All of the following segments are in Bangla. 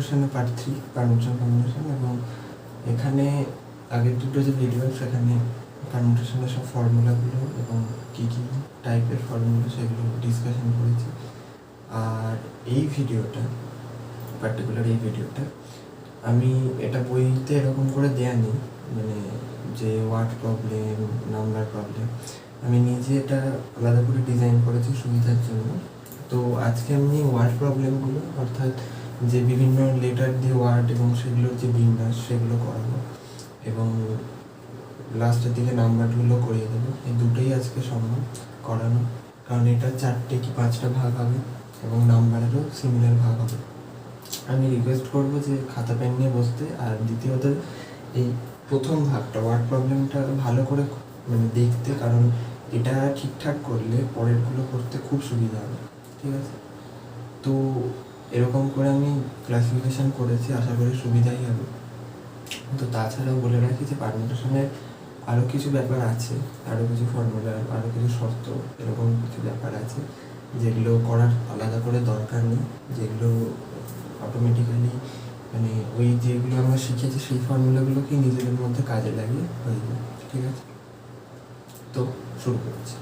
পারমুটেশনের পার্ট 3 পারমুটেশন কম্বিনেশন, এবং এখানে আগের দুটো যে ভিডিও সেখানে পারমুটেশনের সব ফর্মুলাগুলো এবং কী কী টাইপের ফর্মুলা সেগুলো ডিসকাশন করেছি। আর এই ভিডিওটা পার্টিকুলার এই ভিডিওটা আমি এটা বইতে এরকম করে দেয়া নেই, মানে যে ওয়ার্ড প্রবলেম, নাম্বার প্রবলেম, আমি নিজে এটা আলাদা করে ডিজাইন করেছি সুবিধার জন্য। তো আজকে আমি ওয়ার্ড প্রবলেমগুলো, অর্থাৎ যে বিভিন্ন লেটার দিয়ে ওয়ার্ড এবং সেগুলোর যে বিন্যাস সেগুলো করাবো, এবং লাস্টের দিকে নাম্বারগুলো করিয়ে দেবো। এই দুটোই আজকে সম্ভব করানো, কারণ এটা 4টে কি 5টা ভাগ হবে এবং নাম্বারেরও সিমিলার ভাগ হবে। আমি রিকোয়েস্ট করবো যে খাতা পেন নিয়ে বসতে, আর দ্বিতীয়ত এই প্রথম ভাগটা ওয়ার্ড প্রবলেমটা ভালো করে মানে দেখতে, কারণ এটা ঠিকঠাক করলে পরেরগুলো করতে খুব সুবিধা হবে। ঠিক আছে, তো এরকম করে আমি ক্লাসিফিকেশান করেছি, আশা করি সুবিধাই হবে। তো তাছাড়াও বলে রাখি যে পারমুটেশনের আরও কিছু ব্যাপার আছে, আরও কিছু ফর্মুলা, আরও কিছু শর্ত, এরকম কিছু ব্যাপার আছে যেগুলো করার আলাদা করে দরকার নেই, যেগুলো অটোমেটিক্যালি মানে ওই যেগুলো আমরা শিখেছি সেই ফর্মুলাগুলোকেই নিজেদের মধ্যে কাজে লাগিয়ে হয়ে যাবে। ঠিক আছে, তো শুরু করছি।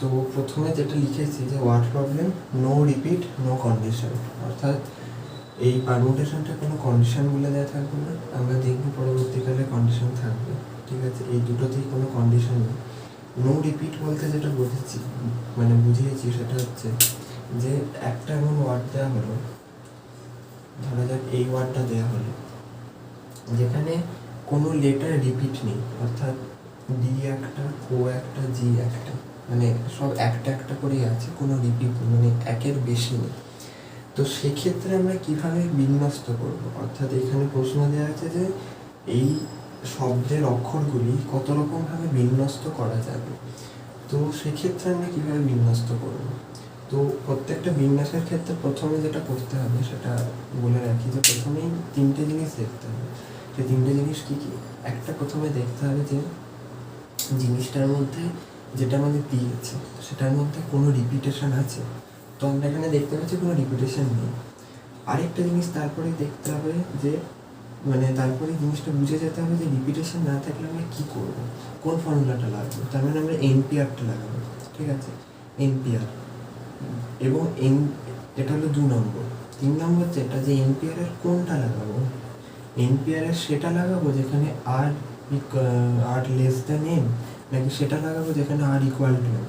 তো প্রথমে যেটা লিখেছি যে word problem, no repeat, no condition, অর্থাৎ এই পারমুটেশনটা কোনো কন্ডিশন বলে দেওয়া থাকবে না, আমরা দেখব পরবর্তীকালে কন্ডিশন থাকবে। ঠিক আছে, এই দুটোতেই কোনো কন্ডিশন নেই। নো রিপিট বলতে যেটা বুঝেছি মানে বুঝিয়েছি সেটা হচ্ছে যে একটা এমন ওয়ার্ড দেওয়া হলো, ধরা যাক এই ওয়ার্ডটা দেওয়া হলো, যেখানে কোনো লেটার রিপিট নেই, অর্থাৎ ডি একটা, ও একটা, জি একটা, মানে সব একটা একটা করেই আছে, কোনো রিপিট মানে একের বেশি নেই। তো সেক্ষেত্রে আমরা কিভাবে বিন্যস্ত করব, অর্থাৎ এখানে প্রশ্ন দেওয়া আছে যে এই শব্দের অক্ষরগুলি কত রকমভাবে বিন্যস্ত করা যাবে। তো সেক্ষেত্রে আমরা কীভাবে বিন্যস্ত করব, তো প্রত্যেকটা বিন্যাসের ক্ষেত্রে প্রথমে যেটা করতে হবে সেটা বলে রাখি যে প্রথমেই 3টে জিনিস দেখতে হবে। সেই 3টে জিনিস কী কী? একটা, প্রথমে দেখতে হবে যে জিনিসটার মধ্যে যেটা আমাদের দিয়েছে সেটার মধ্যে কোনো রিপিটেশন আছে। তো আমরা এখানে দেখতে পাচ্ছি কোনো রিপিটেশন নেই। আরেকটা জিনিস তারপরে দেখতে হবে যে মানে তারপরে জিনিসটা বুঝে যেতে হবে যে রিপিটেশন না থাকলে আমরা কী করবো, কোন ফর্মুলাটা লাগবে। তার মানে আমরা এনপিআরটা লাগাবো। ঠিক আছে, এনপিআর, এবং এটা হলো 2 নম্বর। 3 নম্বর যেটা, যে এনপিআরের কোনটা লাগাবো, এনপিআরের সেটা লাগাবো যেখানে আর লেস দ্যান এন, নাকি সেটা লাগাবো যেখানে আর ইকুয়াল টু এন।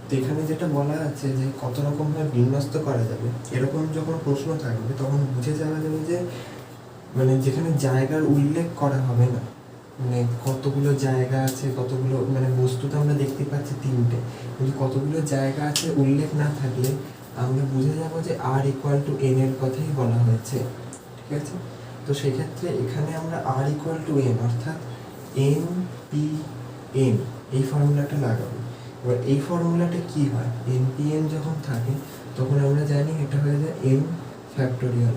তো এখানে যেটা বলা আছে যে কত রকমভাবে বিন্যস্ত করা যাবে, এরকম যখন প্রশ্ন থাকবে তখন বুঝে যাওয়া যাবে যে মানে যেখানে জায়গার উল্লেখ করা হবে না, মানে কতগুলো জায়গা আছে, কতগুলো মানে বস্তু তো আমরা দেখতে পাচ্ছি 3টে, কিন্তু কতগুলো জায়গা আছে উল্লেখ না থাকলে আমরা বুঝে যাব যে আর ইকুয়াল টু এন এর কথাই বলা হয়েছে। ঠিক আছে, তো সেক্ষেত্রে এখানে আমরা আর ইকুয়াল টু এন, অর্থাৎ এন পি এন, এই ফর্মুলাটা লাগাবো। এবার এই ফর্মুলাটা কী হয়, এন পি এন যখন থাকে তখন আমরা জানি এটা হয়ে যায় এন ফ্যাক্টোরিয়াল।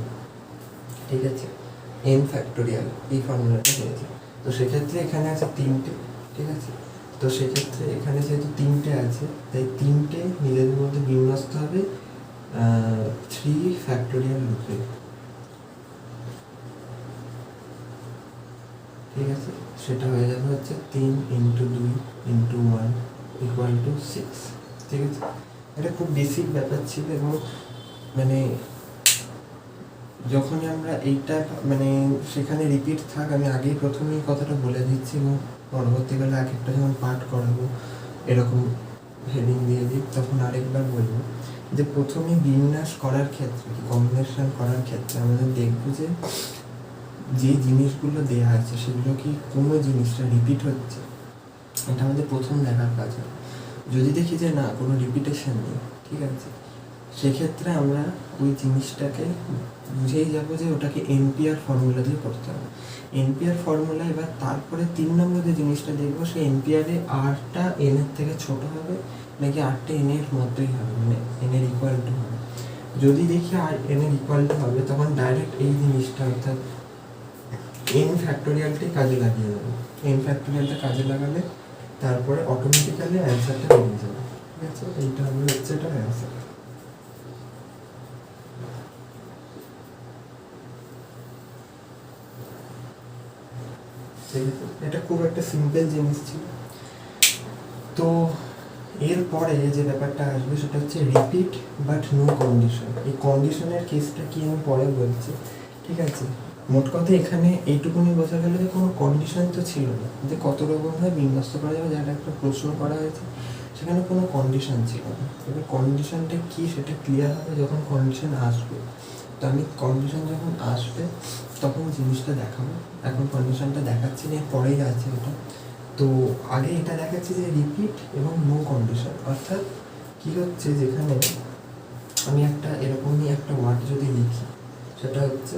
ঠিক আছে, এন ফ্যাক্টোরিয়াল, এই ফর্মুলাটা হয়েছে। তো সেক্ষেত্রে এখানে আছে 3টে। ঠিক আছে, তো সেক্ষেত্রে এখানে যেহেতু 3টে আছে তাই 3টে নিজেদের মধ্যে বিন্যস্ত হবে 3 ফ্যাক্টোরিয়াল রূপে। ঠিক আছে, সেটা হয়ে যাবে হচ্ছে 3 × 2 × 1 = 6। ঠিক আছে, এটা খুব বেসিক ব্যাপার ছিল, এবং মানে যখনই আমরা এইটা মানে সেখানে রিপিট থাক, আমি আগেই প্রথমেই কথাটা বলে দিচ্ছি, এবং পরবর্তীকালে এক একটা যখন পাঠ করাবো এরকম হেডিং দিয়ে দিই তখন আরেকবার বলবো যে প্রথমে বিন্যাস করার ক্ষেত্রে, কম্বিনেশন করার ক্ষেত্রে আমাদের দেখবো যে যে জিনিসগুলো দেওয়া আছে সেগুলো কি কোনো জিনিসটা রিপিট হচ্ছে, এটা আমাদের প্রথম দেখার কাজ হয়। যদি দেখি যে না, কোনো রিপিটেশন নেই, ঠিক আছে, সেক্ষেত্রে আমরা ওই জিনিসটাকে বুঝেই যাবো যে ওটাকে এনপিআর ফর্মুলা দিয়ে করতে হবে। এনপিআর ফর্মুলা, এবার তারপরে 3 নম্বর যে জিনিসটা দেখবো সেই এনপিআরে আরটা এনের থেকে ছোট হবে নাকি আরটা এনের মতোই হবে, মানে এনের ইকুয়াল টু হবে। যদি দেখি আর এনের ইকুয়াল টু হবে তখন ডাইরেক্ট এই জিনিসটা অর্থাৎ এন ফ্যাক্টোরিয়ালটাই কাজে লাগিয়ে দেবো। এন ফ্যাক্টোরিয়ালটা কাজে লাগালে তারপরে অটোমেটিক্যালি অ্যান্সারটা বেরিয়ে যাবে। ঠিক আছে, এইটা হচ্ছে এটার অ্যান্সার। এটা খুব একটা সিম্পল জিনিস ছিল। তো এরপরে যে ব্যাপারটা আসবে সেটা হচ্ছে রিপিট বাট নো কন্ডিশন। এই কন্ডিশনের কেসটা কি আমি পরে বলছি, ঠিক আছে। মোট কথা এখানে এইটুকুনি বোঝা গেল যে কোনো কন্ডিশন তো ছিল না, যে কত রকমভাবে বিন্যস্ত করা যাবে, যারা একটা প্রশ্ন করা হয়েছে সেখানে কোনো কন্ডিশন ছিল না। এবার কন্ডিশনটা কি সেটা ক্লিয়ার হবে যখন কন্ডিশন আসবে। তো আমি কন্ডিশন যখন আসবে তখন জিনিসটা দেখাবো, এখন কন্ডিশনটা দেখাচ্ছি না, পরেই আছে এটা। তো আগে এটা দেখাচ্ছি যে রিপিট এবং নো কন্ডিশন, অর্থাৎ কী হচ্ছে, যেখানে আমি একটা এরকমই একটা ওয়ার্ড যদি লিখি, সেটা হচ্ছে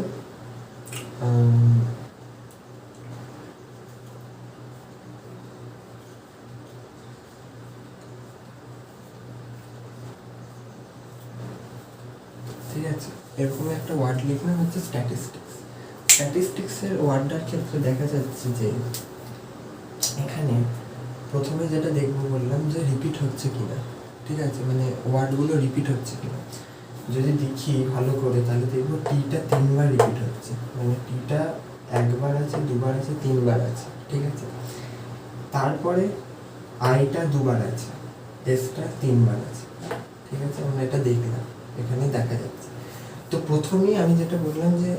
ঠিক আছে, এরকম একটা ওয়ার্ড লিখলাম হচ্ছে স্ট্যাটিস্টিক্স। স্ট্যাটিস্টিক্সের ওয়ার্ডটার ক্ষেত্রে দেখা যাচ্ছে যে এখানে প্রথমে যেটা দেখবো বললাম যে রিপিট হচ্ছে কিনা, ঠিক আছে, মানে ওয়ার্ডগুলো রিপিট হচ্ছে কিনা। যদি দেখি ভালো করে তাহলে দেখবো টিটা 3বার রিপিট হচ্ছে, মানে টিটা 1বার আছে, 2বার আছে, 3বার আছে, ঠিক আছে। তারপরে আইটা 2বার আছে, এসটা 3বার আছে, ঠিক আছে, আমরা এটা দেখলাম, এখানে দেখা যাচ্ছে। তো প্রথমেই আমি যেটা বললাম যে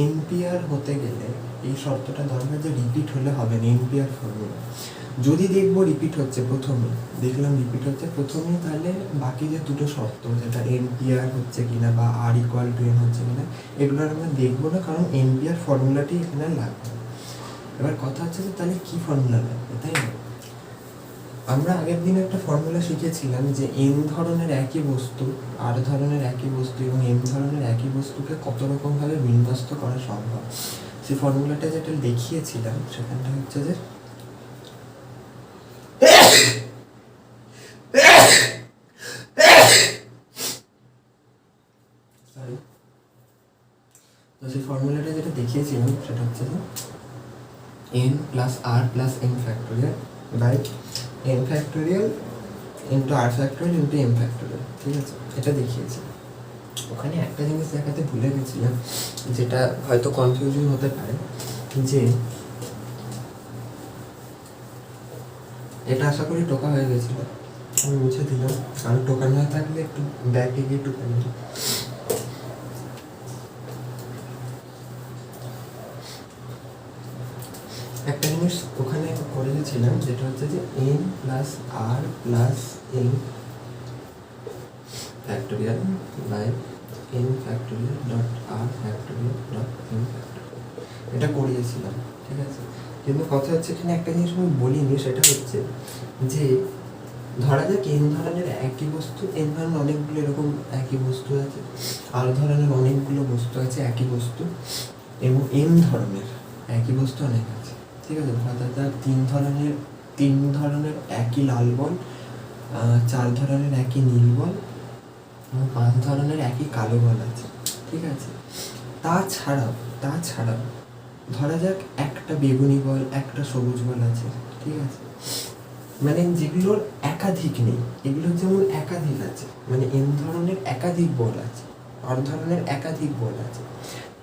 এনপিআর হতে গেলে এই শর্তটা দরকার যে রিপিট হলে হবে না, এনপিআর ফর্মুলা। যদি দেখবো রিপিট হচ্ছে, প্রথমে দেখলাম রিপিট হচ্ছে প্রথমেই, তাহলে বাকি যে দুটো শর্ত, যেটা এনপিআর হচ্ছে কিনা বা আর ইকুয়াল টু এন হচ্ছে কিনা, এগুলো আমরা দেখবো না, কারণ এনপিআর ফর্মুলাটি এখানে লাগবে। এবার কথা হচ্ছে যে তাহলে কী ফর্মুলা লাগবে, তাই না? আমরা আগের দিন একটা ফর্মুলা শিখেছিলাম যে এন ধরনের একই বস্তু, আর ধরনের একই বস্তু এবং এন ধরনের একই বস্তুকে কত রকমভাবে বিন্যস্ত করা সম্ভব। সেই ফর্মুলাটা যেটা দেখিয়েছিলাম সেখানটা হচ্ছে যে তো সেই ফর্মুলাটা যেটা দেখিয়েছিলাম সেটা হচ্ছে যে n plus R plus N factorial by N factorial into R factorial into M factorial, ঠিক আছে, এটা দেখিয়েছি। ওখানে একটা জিনিস দেখাতে ভুলে গেছিলাম, যেটা হয়তো কনফিউশন হতে পারে, যে এটা আশা করি টোকা হয়ে গেছিলো, আমি মুছে দিলাম, কারণ টোকানো হয়ে থাকলে একটু ব্যাকে গিয়ে টোকানো। একটা জিনিস ওখানে করে গেছিলাম, যেটা হচ্ছে যে N plus R plus N factorial by N factorial dot R factorial dot N factorial, এটা করিয়েছিলাম, ঠিক আছে। কিন্তু কথা হচ্ছে এখানে একটা জিনিস আমি বলিনি, সেটা হচ্ছে যে ধরা যাক এন ধরনের একই বস্তু, এন ধরনের অনেকগুলো এরকম একই বস্তু আছে, আর ধরনের অনেকগুলো বস্তু আছে একই বস্তু, এবং এন ধরনের একই বস্তু অনেক আছে, ঠিক আছে। ধরা যাক তিন ধরনের একই লাল বল, 4 ধরনের একই নীল বল এবং 5 ধরনের একই কালো বল আছে, ঠিক আছে। তাছাড়াও ধরা যাক একটা বেগুনি বল, একটা সবুজ বল আছে, ঠিক আছে। মানে যেগুলোর একাধিক নেই, এগুলোর যেমন একাধিক আছে, মানে এন ধরনের একাধিক বল আছে, আর ধরনের একাধিক বল আছে,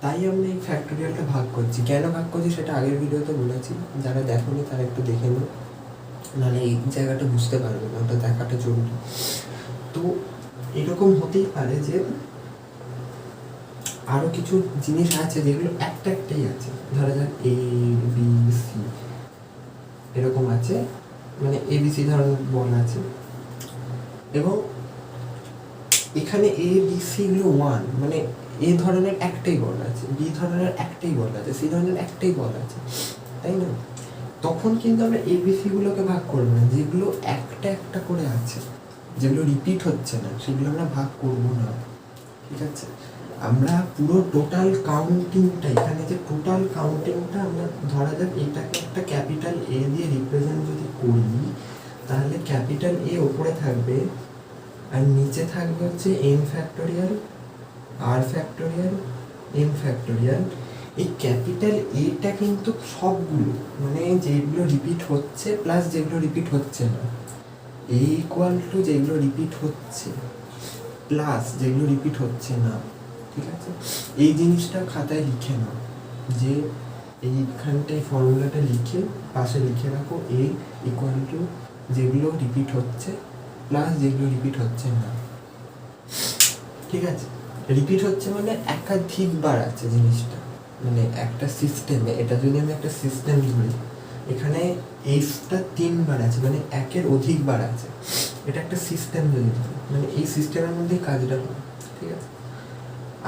তাই আমরা এই ফ্যাক্টোরিয়ালটা ভাগ করছি। কেন ভাগ করছি সেটা আগের ভিডিওতে বলেছি, যারা দেখোনি তারা একটু দেখে নিন, নাহলে এই জায়গাটা বুঝতে পারবে না, ওটা দেখাটা জরুরি। তো এরকম হতেই পারে যে আরও কিছু জিনিস আছে যেগুলো একটাই আছে, ধরা যাক এ বি সি এরকম আছে, মানে এবিসি ধরনের বল আছে, এবং এখানে এ বি সি গুলো 1, মানে এ ধরনের একটাই বল আছে, বি ধরনের একটাই বল আছে, সি ধরনের একটাই বল আছে, তাই না? তখন কিন্তু আমরা এবিসি গুলোকে ভাগ করবো না, যেগুলো একটা করে আছে, যেগুলো রিপিট হচ্ছে না, সেগুলো আমরা ভাগ করবো না, ঠিক আছে। আমরা পুরো টোটাল কাউন্টিংটা, এখানে যে টোটাল কাউন্টিংটা আমরা ধরা যাক এটাকে একটা ক্যাপিটাল এ দিয়ে রিপ্রেজেন্ট যদি করি, তাহলে ক্যাপিটাল এ ওপরে থাকবে আর নিচে থাকবে হচ্ছে N factorial, r factorial, M factorial. এই ক্যাপিটাল এটা কিন্তু সবগুলো, মানে যেগুলো রিপিট হচ্ছে প্লাস যেগুলো রিপিট হচ্ছে না, এ ইকুয়াল টু যেগুলো রিপিট হচ্ছে প্লাস যেগুলো রিপিট হচ্ছে না, ঠিক আছে। এই জিনিসটা খাতায় লিখে নাও, যে এইখানটায় ফর্মুলাটা লিখে পাশে লিখে রাখো এ ইকুয়াল টু যেগুলো রিপিট হচ্ছে প্লাস যেগুলো রিপিট হচ্ছে না। ঠিক আছে, রিপিট হচ্ছে মানে একাধিকবার আছে জিনিসটা, মানে একটা সিস্টেমে, এটা যদি আমি একটা সিস্টেম ধরি, এখানে এফটা 3 বার আছে, মানে একের অধিক বার আছে। এটা একটা সিস্টেম যদি ধরি, মানে এই সিস্টেমের মধ্যেই কাজটা হবে। ঠিক আছে,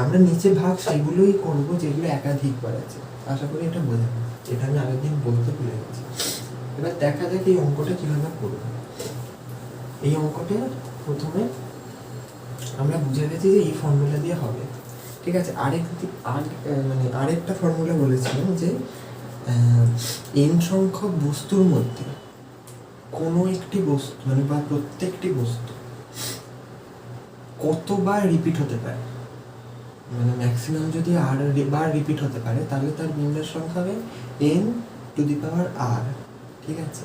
আমরা নিচে ভাগ সেগুলোই করবো যেগুলো একাধিকবার আছে। আশা করি এটা বোঝা যাবে, এটা আমি আগের দিন বলতে ভুলে গেছি। এবার দেখা যাক এই অঙ্কটা কিভাবে করবো। এই অঙ্কটা প্রথমে আমরা বুঝে গেছি যে এই ফর্মুলা দিয়ে হবে। ঠিক আছে, আরেকটা ফর্মুলা বলেছিলাম যে n সংখ্যক বস্তুর মধ্যে কোনো একটি বস্তু মানে বা প্রত্যেকটি বস্তু কতবার রিপিট হতে পারে, মানে ম্যাক্সিমাম যদি r বার রিপিট হতে পারে তাহলে তার বিন্যাস সংখ্যা হবে n to the power r। ঠিক আছে,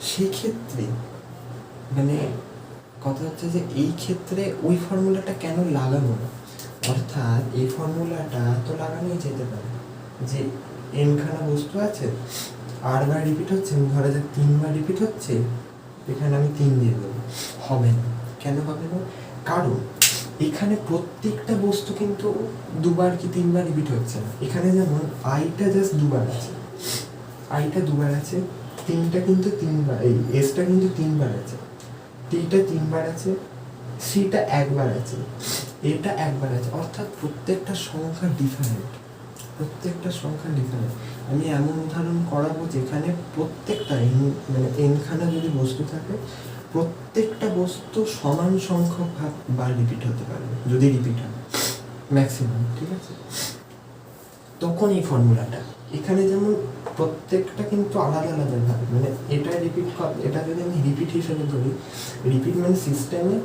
সেক্ষেত্রে মানে কথা হচ্ছে যে এই ক্ষেত্রে ওই ফর্মুলাটা কেন লাগানো না, অর্থাৎ এই ফর্মুলাটা তো লাগানোই যেতে পারে যে n খানা বস্তু আছে, r বার রিপিট হচ্ছে, ধরা যাক 3 বার রিপিট হচ্ছে, এখানে আমি 3 দিয়ে দেবো। হবে না, কেন হবে না? কারণ এখানে প্রত্যেকটা বস্তু কিন্তু 2 বার কি 3 বার রিপিট হচ্ছে না। এখানে যেমন আইটা জাস্ট 2 বার আছে, আইটা 2 বার আছে, 3টা কিন্তু 3 বার, এই এসটা কিন্তু 3 বার আছে, টিটা 3 বার আছে, সিটা 1 বার আছে, এটা 1 বার আছে। অর্থাৎ প্রত্যেকটা সংখ্যা ডিফারেন্ট, প্রত্যেকটা সংখ্যা ডিফারেন্ট। আমি এমন উদাহরণ করাবো যেখানে প্রত্যেকটা মানে এনখানা যদি বস্তু থাকে, প্রত্যেকটা বস্তু সমান সংখ্যক বার রিপিট হতে পারবে যদি রিপিট হয় ম্যাক্সিমাম। ঠিক আছে, তখন এই ফর্মুলাটা এখানে যেমন প্রত্যেকটা কিন্তু আলাদা আলাদা ভাবে, মানে এটা রিপিট, এটা যদি আমি রিপিট হিসেবে ধরি, রিপিট মানে সিস্টেমে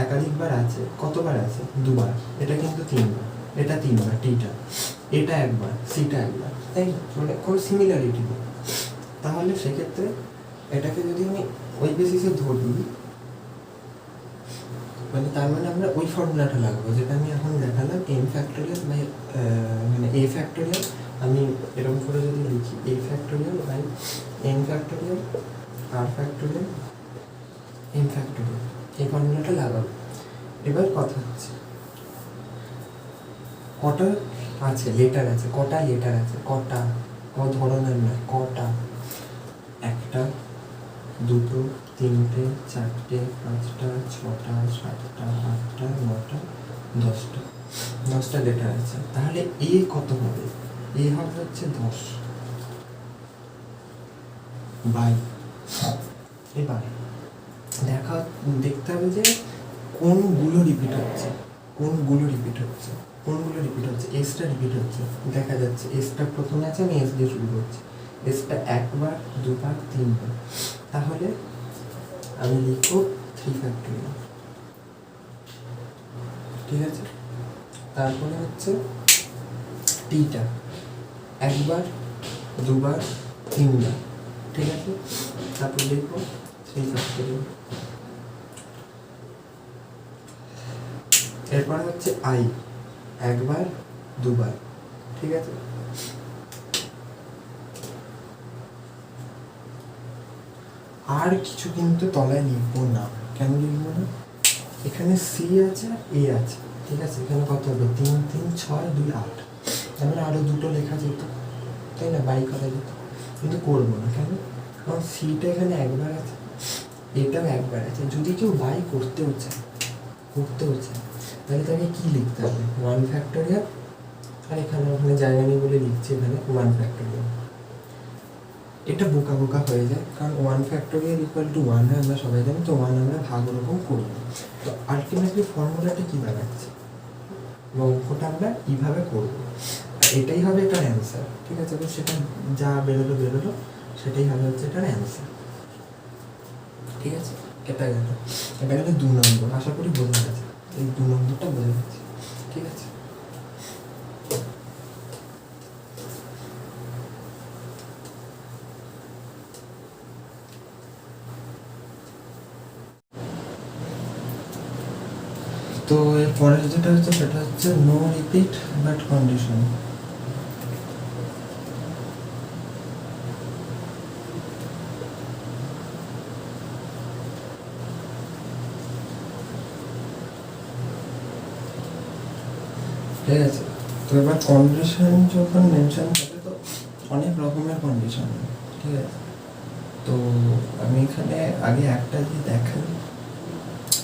একাধিকবার আছে, কতবার আছে? 2 বার। এটা কিন্তু 3 বার, এটা 3 বার টিটা, এটা 1 বার, সিটা 1 বার, তাই না? মানে কোনো সিমিলারিটি নেই। তাহলে সেক্ষেত্রে এটাকে যদি আমি ওই বেসিসে ধরি, মানে তার মানে আমরা ওই ফর্মুলাটা লাগাবো যেটা আমি এখন দেখালাম, n ফ্যাক্টোরিয়াল বাই মানে a ফ্যাক্টোরিয়াল। আমি এরকম করে যদি লিখি a factorial by n factorial r factorial n factorial, এই ফর্মুলাটা লাগাবো। এবার কথা হচ্ছে কটা আছে লেটার আছে, কটা লেটার আছে, কটা, ক ধরনের নয়, কটা, 1টা 2টো 3টে 4টে 5টা 6টা 7টা 8টা 9টা 10টা, 10টা লেটার আছে। তাহলে এ কত হবে? এ হবে হচ্ছে 10 বাই। এবার দেখতে হবে যে কোনগুলো রিপিট হচ্ছে, কোনগুলো রিপিট হচ্ছে, কোনগুলো রিপিট হচ্ছে। এসটা রিপিট হচ্ছে, দেখা যাচ্ছে এসটা প্রথমে আছে, আমি এস দিয়ে শুরু করছি। এসটা 1 বার 2 বার 3 বার, তাহলে আমি লিখবো 3 ফ্যাক্টোরিয়াল। ঠিক আছে, তারপরে হচ্ছে টিটা 1 বার 2 বার 3 বার। ঠিক আছে, তারপর লিখবো 3 ফ্যাক্টোরিয়াল। এরপর হচ্ছে আই 1 বার 2 বার। ঠিক আছে, আর কিছু কিন্তু তলায় লিখবো না। কেন লিখবো না? এখানে সি আছে, এ আছে। ঠিক আছে, এখানে কত হবে? 3 3 6 2 8, তাহলে আরো দুটো লেখা যেত, তাই না? বাই করা যেত, কিন্তু করবো না। কেন? কারণ সিটা এখানে 1 বার আছে, এটাও 1 বার আছে। যদি কেউ বাই করতেও চায়, তাহলে তাকে কি লিখতে হবে? 1 ফ্যাক্টোরিয়াল, আর এখানে ওখানে জায়গা নেই বলে লিখছি এখানে 1 ফ্যাক্টোরিয়াল। এটা বোকা বোকা হয়ে যায়, কারণ 1 ফ্যাক্টোরিয়াল ইকুয়াল টু 1 হয় আমরা সবাই জানি, তো 1 আমরা ভাগ ওরকম করব। তো আলটিমেটলি ফর্মুলাটা কী দাঁড়াচ্ছে, অঙ্কটা আমরা এইভাবে করব, এটাই হবে এটার অ্যান্সার। ঠিক আছে, তো সেটা যা বেরোলো সেটাই হবে হচ্ছে এটার অ্যান্সার। ঠিক আছে, এটা গেল 2 নম্বর। আশা করি বোঝা গেছে, এই 2 নম্বরটা বোঝা গেছে। ঠিক আছে, তো এর পরে যেটা হচ্ছে সেটা হচ্ছে নো রিপিট বাট কন্ডিশন। ঠিক আছে। তো এবার কন্ডিশন যখন মেনশন হবে তো অনেক রকমের কন্ডিশন, ঠিক আছে। তো আমি এখানে আগে একটা যে দেখাই,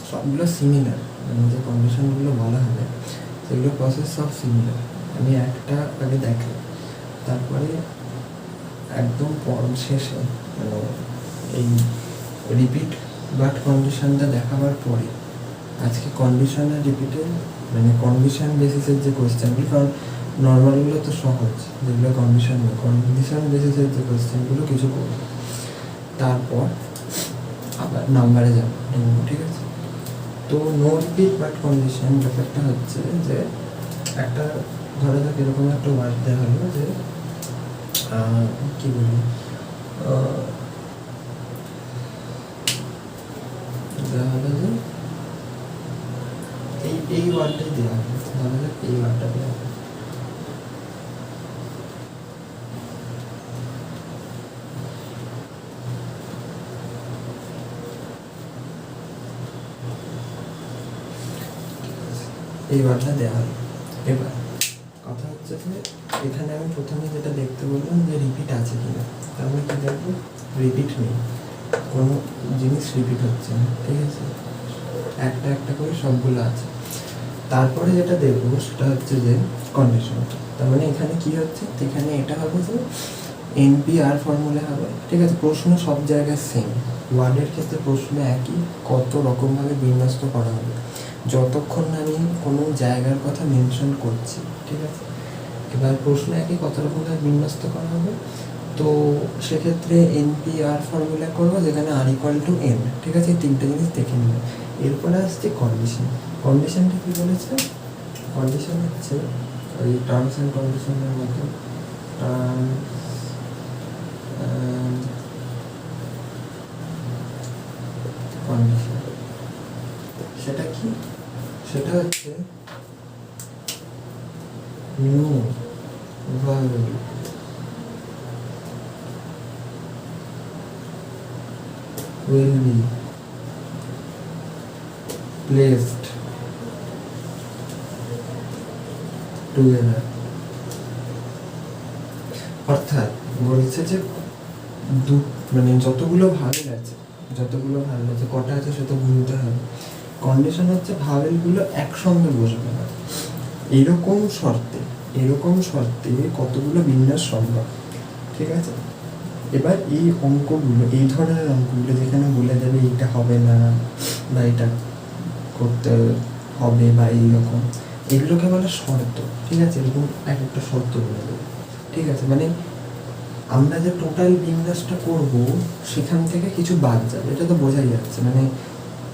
সবগুলো সিমিলার, মানে যে কন্ডিশনগুলো বলা হবে সেগুলো প্রসেস সব সিমিলার। আমি একটা আগে দেখাই, তারপরে একদম শেষে মানে এই রিপিট বাট কন্ডিশনটা দেখাবার পরে আজকে কন্ডিশন আর রিপিটের মানে কন্ডিশন বেসিসের যে কোয়েশ্চেনগুলো, কারণ নর্মালগুলো তো সহজ, যেগুলো কন্ডিশন বেসিসের যে কোয়েশ্চেনগুলো কিছু করবো, তারপর আবার নাম্বারে যাবো, ঠিক আছে। তো নো রিপিট বাট কন্ডিশন ব্যাপারটা হচ্ছে যে একটা ধরা যাক এরকম একটা ওয়ার্ড দেওয়া হলো যে কি বলি, দেওয়া হলো যে এই ওয়ার্ডটাই দেওয়া হবে, ধরা যাক এই ওয়ার্ডটা দেওয়া হবে। এই ওয়ার্ডটা দেওয়া হলো। এবার কথা হচ্ছে যে এখানে আমি প্রথমে যেটা দেখতে বললাম যে রিপিট আছে কিনা, তার মানে কি দেখবো, রিপিট নেই, কোনো জিনিস রিপিট হচ্ছে না, ঠিক আছে, একটা একটা করে সবগুলো আছে। তারপরে যেটা দেখবো সেটা হচ্ছে যে কন্ডিশন, তার মানে এখানে কি হচ্ছে, এখানে এটা হবে যে NP-R ফর্মুলা হবে, ঠিক আছে। প্রশ্ন সব জায়গায় সেম, ওয়ার্ডের ক্ষেত্রে প্রশ্ন একই, কত রকমভাবে বিন্যস্ত করা হবে যতক্ষণ না আমি কোনো জায়গার কথা মেনশন করছি, ঠিক আছে। এবার প্রশ্ন একই, কত রকমভাবে বিন্যস্ত করা হবে, তো সেক্ষেত্রে NP-R ফর্মুলা করবো যেখানে R=N, ঠিক আছে। এই তিনটে জিনিস দেখে নিব। এরপরে আসছে কন্ডিশন। কন্ডিশনটা কী বলেছে, কন্ডিশন হচ্ছে ওই টার্মস অ্যান্ড কন্ডিশনের মতো কন্ডিশন। সেটা কি, সেটা হচ্ছে no verb will be placed together, অর্থাৎ বলছে যে মানে যতগুলো ভাওয়েল আছে কটা আছে সেটা গুনতে হবে। কন্ডিশন হচ্ছে ভাওয়েলগুলো একসঙ্গে বসবে না, এরকম শর্তে কতগুলো বিন্যাস সম্ভব, ঠিক আছে। এবার এই অঙ্কগুলো, এই ধরনের অঙ্কগুলো যেখানে বলে দেবে এটা হবে না বা এটা করতে হবে বা এইরকম, এগুলোকে বলে শর্ত, ঠিক আছে। এরকম এক একটা শর্ত বলে দেবে, ঠিক আছে। মানে আমরা যে টোটাল বিন্যাসটা করব সেখান থেকে কিছু বাদ যাবে, এটা তো বোঝাই যাচ্ছে। মানে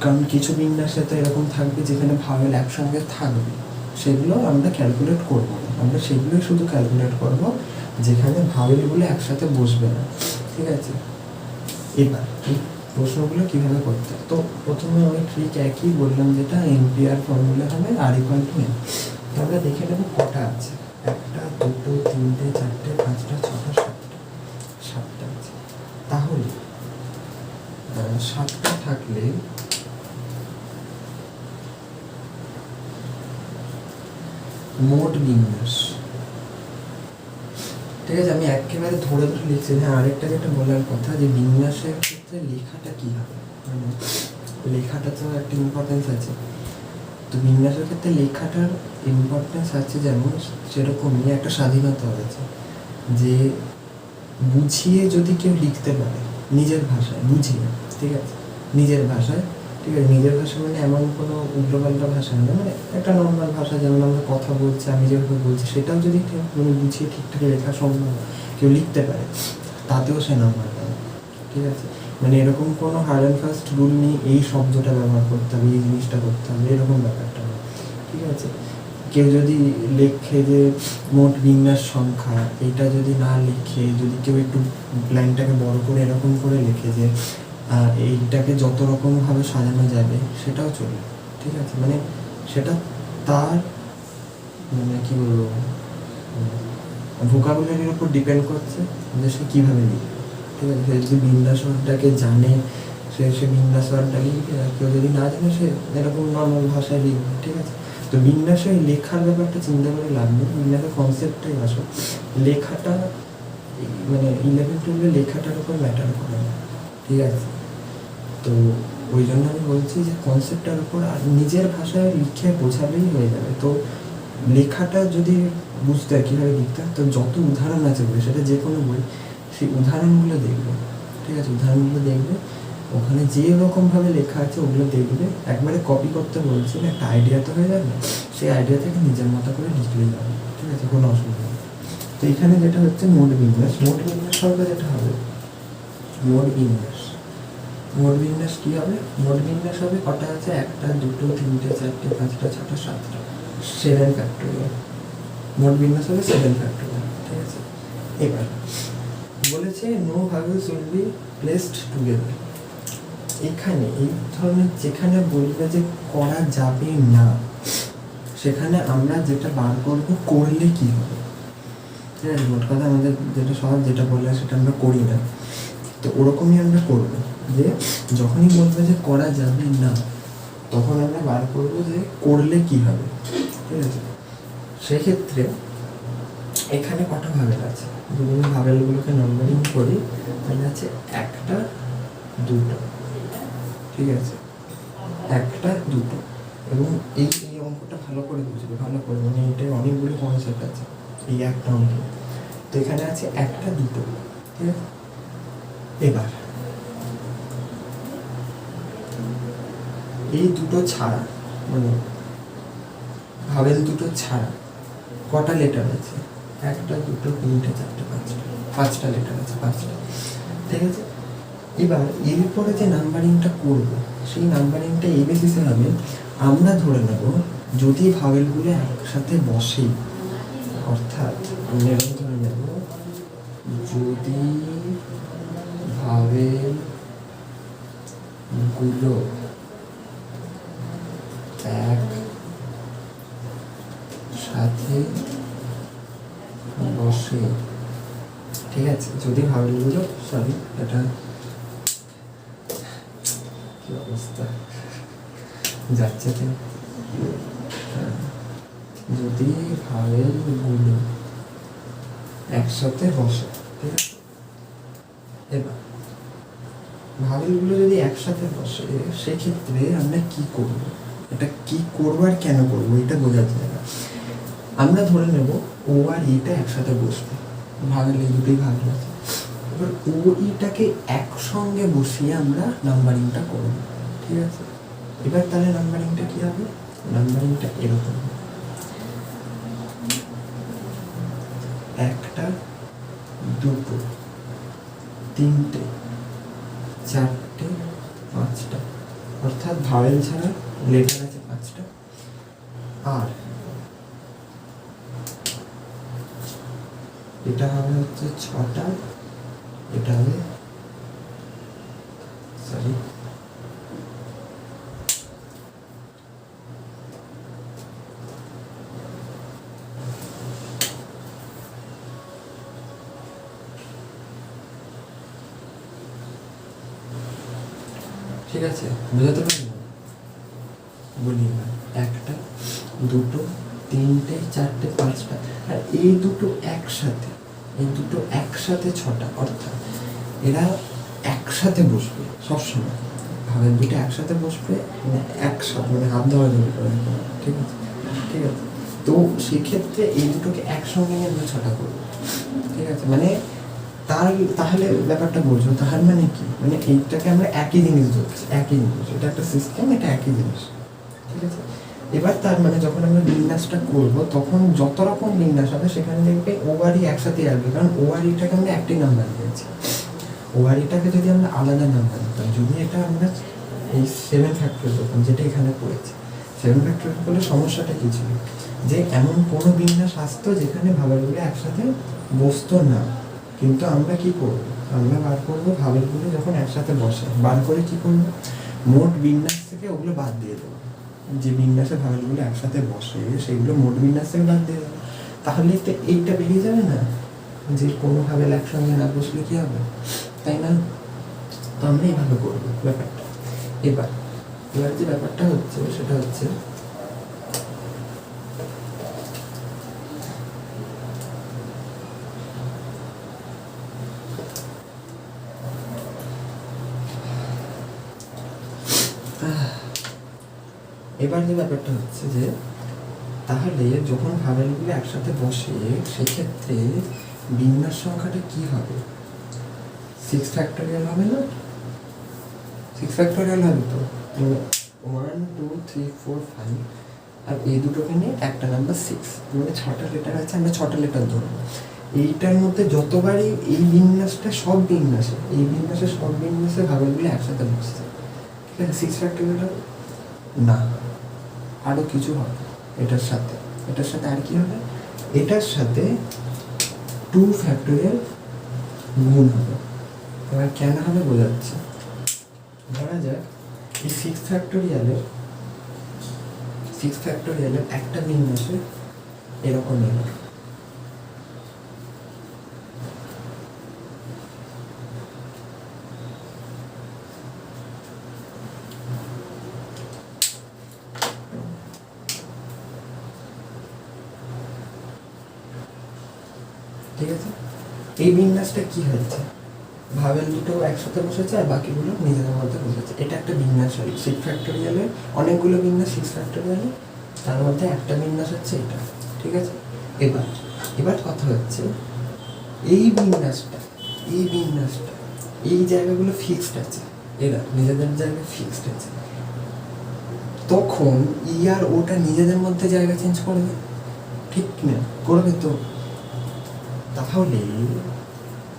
কারণ কিছু বিন্যাসে তো এরকম থাকবে যেখানে ভাওয়েল একসঙ্গে থাকবে, সেগুলো আমরা ক্যালকুলেট করবো না, আমরা সেগুলোই শুধু ক্যালকুলেট করব যেখানে ভাওয়েলগুলো একসাথে বসবে না, ঠিক আছে। এবার এই প্রশ্নগুলো কীভাবে করতে হয়, তো প্রথমে আমি ঠিক একই বললাম যেটা NP-R ফর্মুলা হবে R=N। তো আমরা দেখে নেব কটা আছে, একটা, দুটো, তিনটে, চারটে, পাঁচটা, ছটা, সাতটা আছে। তাহলে সাতটা থাকলে মোট বিন্যাস, ঠিক আছে। আমি একেবারে ধরে লিখছি। হ্যাঁ, আরেকটা যেটা বলার কথা যে বিন্যাসের ক্ষেত্রে লেখাটা কী হবে, মানে লেখাটা তো একটা ইম্পর্টেন্স আছে। তো বিন্যাসের ক্ষেত্রে লেখাটার ইম্পর্টেন্স আছে, যেমন সেরকমই একটা স্বাধীনতা আছে যে বুঝিয়ে যদি কেউ লিখতে পারে নিজের ভাষায়, বুঝিয়ে, ঠিক আছে, নিজের ভাষায়, ঠিক আছে। নিজের ভাষা মানে এমন কোনো উল্টোপাল্টা ভাষা না, মানে একটা নর্মাল ভাষা, যেমন আমরা কথা বলছি, আমি যেভাবে বলছি সেটাও যদি কেউ মানে বুঝিয়ে ঠিকঠাক লেখা সম্ভব কেউ লিখতে পারে, তাতেও সে নাম্বার পাবে, ঠিক আছে। মানে এরকম কোনো হার্ড অ্যান্ড ফাস্ট রুল নেই এই শব্দটা ব্যবহার করতে হবে, এই জিনিসটা করতে হবে, এরকম ব্যাপারটা না, ঠিক আছে। কেউ যদি লেখে যে মোট বিন্যাস সংখ্যা, এটা যদি না লিখে যদি কেউ একটু লাইনটাকে বড় করে এরকম করে লেখে যে এইটাকে যত রকমভাবে সাজানো যাবে, সেটাও চলবে, ঠিক আছে। মানে সেটা তার মানে কী বলবো, ভোকাবুলারির উপর ডিপেন্ড করছে যে সে কীভাবে লিখবে, ঠিক আছে। সে যদি বিন্যাসটাকে জানে সে বিন্যাসটা লিখবে, আর কেউ যদি না জানে সে এরকম নর্মাল ভাষায় লিখবে, ঠিক আছে। তো বিন্যাসে লেখার ব্যাপারটা চিন্তা করে লাভ নেই, বিন্যাসের কনসেপ্টটাই আসো। লেখাটা মানে 11-12 লেখাটার উপর ম্যাটার করে না, ঠিক আছে? তো ওই জন্য আমি বলছি যে কনসেপ্টটার উপর আর নিজের ভাষায় লিখে বোঝালেই হয়ে যাবে। তো লেখাটা যদি বুঝতে হয় কীভাবে লিখতে হয়, তো যত উদাহরণ আছে বই, সেটা যে কোনো বই, সেই উদাহরণগুলো দেখবে, ঠিক আছে? উদাহরণগুলো দেখবে, ওখানে যে রকমভাবে লেখা আছে ওগুলো দেখবে, একবারে কপি করতে বলছি না, একটা আইডিয়া তো হয়ে যাবে, সেই আইডিয়া থেকে নিজের মতো করে লিখলেই যাবে, ঠিক আছে? কোনো অসুবিধা নেই। তো এখানে যেটা হচ্ছে মোট বিন্যাস, মোট বিন্যাস হবে যেটা হবে মোট বিন্যাস। মোট বিন্যাস কী হবে? মোট বিন্যাস হবে কটা আছে, 1, 2, 3, 4, 5, 6, 7, 7 ফ্যাক্টরিয়াল। মোট বিন্যাস হবে 7 ফ্যাক্টরিয়াল, ঠিক আছে? এবার বলেছে no vowels will be placed together. এখানে এই ধরনের যেখানে বলবে যে করা যাবে না, সেখানে আমরা যেটা বার করবো করলে কি হবে, ঠিক আছে? মোট কথা আমাদের যেটা সহজ, যেটা বললে সেটা আমরা করি না, তো ওরকমই আমরা করবো যে যখনই বলবে যে করা যাবে না, তখন আমরা বার করবো যে করলে কি হবে, ঠিক আছে? সেক্ষেত্রে এখানে কটা ভাবেল আছে, যদি আমি ভাবেলগুলোকে নম্বরিং করি, তাহলে আছে 1, 2, ঠিক আছে? 1, 2, এবং এই অঙ্কটা ভালো করে বুঝবে, ভালো করে, মানে এটাই অনেকগুলো কনসেপ্ট আছে এই একটা অঙ্কে। তো এখানে আছে 1, 2, ঠিক আছে? এবার এই দুটো ছাড়া, মানে ভাবেল দুটো ছাড়া কটা লেটার আছে, 1, 2, 3, 4, 5টা লেটার আছে, 5টা, ঠিক আছে? এবার এরপরে যে নাম্বারিংটা করব, সেই নাম্বারিংটা এই বেসিসে হবে, আমরা ধরে নেব যদি ভাবেলগুলো একসাথে বসে, অর্থাৎ আমরা এরকম ধরে নেব যদি ভাবেলগুলো একসাথে বসে, ঠিক আছে? যদি ভাবেলগুলো, সরি এটা কি অবস্থা যাচ্ছে, যদি ভাবেলগুলো একসাথে বসে, ঠিক আছে? এবার ভাবেলগুলো যদি একসাথে বসে, সেক্ষেত্রে আমরা কি করব, এটা কি করবো আর কেন করবো এটা বোঝা যায় না। আমরা ধরে নেব ও আর ইটা একসাথে বসবে, ভাবেল এই দুটোই ভাবেল আছে। এবার ও ইটাকে একসঙ্গে বসিয়ে আমরা নাম্বারিংটা করব, ঠিক আছে? এবার তাহলে নাম্বারিংটা কি হবে, নাম্বারিংটা এরকম, 1, 2, 3, 4, 5টা, অর্থাৎ ভাওয়েল ছাড়া লেটার আছে 5টা, আর এটা হবে হচ্ছে 6টা, এটা হবে সরি ঠিক আছে, বোঝাতে পারলাম? বলি না, 1, 2, 3, 4, 5টা, আর এই দুটো একসাথে, এই দুটো একসাথে 6টা, অর্থাৎ এরা একসাথে বসবে সবসময়, ভাবেন দুটো একসাথে বসবে, মানে একসাথে, মানে হাত ধরা ধরে করে, ঠিক আছে? ঠিক আছে, তো সেক্ষেত্রে এই দুটোকে একসঙ্গে নিয়ে আমরা 6টা করবো, ঠিক আছে? মানে তাহলে ব্যাপারটা বলছো, তাহলে মানে কি, মানে এইটাকে আমরা একই জিনিস ধরছি, একই জিনিস, এটা একটা সিস্টেম, এটা একই জিনিস, ঠিক আছে? এবার তার মানে যখন আমরা বিন্যাসটা করবো, তখন যত রকম বিন্যাস হবে সেখানে দেখবে ওভারই একসাথে আসবে, কারণ ওভারিটাকে আমরা একটি নাম্বার দিয়েছি। ওভারিটাকে যদি আমরা আলাদা নাম্বার দিতাম, যদি এটা আমরা এই 7 ফ্যাক্টর যখন, যেটা এখানে পড়েছে 7 ফ্যাক্টর করলে সমস্যাটা কি ছিল, যে এমন কোনো বিন্যাস আসতো যেখানে ভাবেলগুলো একসাথে বসতো না, কিন্তু আমরা কি করব, আমরা বার করবো ভাবেলগুলো যখন একসাথে বসে, বার করে কি করবো, মোট বিন্যাস থেকে ওগুলো বাদ দিয়ে দেবো, যে বিন্যাসে ভাবেলগুলো একসাথে বসে সেগুলো মোট বিন্যাস থেকে বাদ দিয়ে দেবো, তাহলে তো এইটা বেরিয়ে যাবে না যে কোনো ভাবেল একসঙ্গে না বসলে কি হবে, তাই না? তো আমরা এইভাবে করবো ব্যাপারটা। এবার যে ব্যাপারটা হচ্ছে সেটা হচ্ছে এবার যে ব্যাপারটা হচ্ছে যে তাহলে যখন ভাবেলগুলো একসাথে বসে সেক্ষেত্রে বিন্যাস সংখ্যাটা কি হবে? 6 ফ্যাক্টোরিয়াল হবে না? 6 ফ্যাক্টোরিয়াল হবে তো 1 2 3 4 5 আর এই দুটোকে নিয়ে একটা নাম্বার 6, মানে 6টা লেটার আছে, আমরা 6টা লেটার ধরবো। এইটার মধ্যে যতবারই এই বিন্যাসটা সব বিন্যাসে ভাবেলগুলো একসাথে বসছে, ঠিক আছে? 6 ফ্যাক্টোরিয়াল হবে না, আরও কিছু হবে এটার সাথে আর কি হবে? এটার সাথে 2 ফ্যাক্টোরিয়াল গুণ হবে। এবার কেন হবে বোঝাচ্ছে। ধরা যাক এই 6 ফ্যাক্টোরিয়ালের একটা বিন্যাসে এরকম এলো, ঠিক আছে? এই বিন্যাসটা কি হচ্ছে? ভাবেল দুটো একসাথে বসেছে আর বাকিগুলো নিজেদের মধ্যে বসেছে, এটা একটা বিন্যাস হল। 6 ফ্যাক্টোরিয়ালে অনেকগুলো বিন্যাস, 6 ফ্যাক্টোরিয়ালে তার মধ্যে একটা বিন্যাস হচ্ছে এটা, ঠিক আছে? এবার কথা হচ্ছে এই বিন্যাসটা এই জায়গাগুলো ফিক্সড আছে, এরা নিজেদের জায়গায় ফিক্সড আছে, তখন ই আর ওটা নিজেদের মধ্যে জায়গা চেঞ্জ করবে, ঠিক না? করবে তো। তাহলে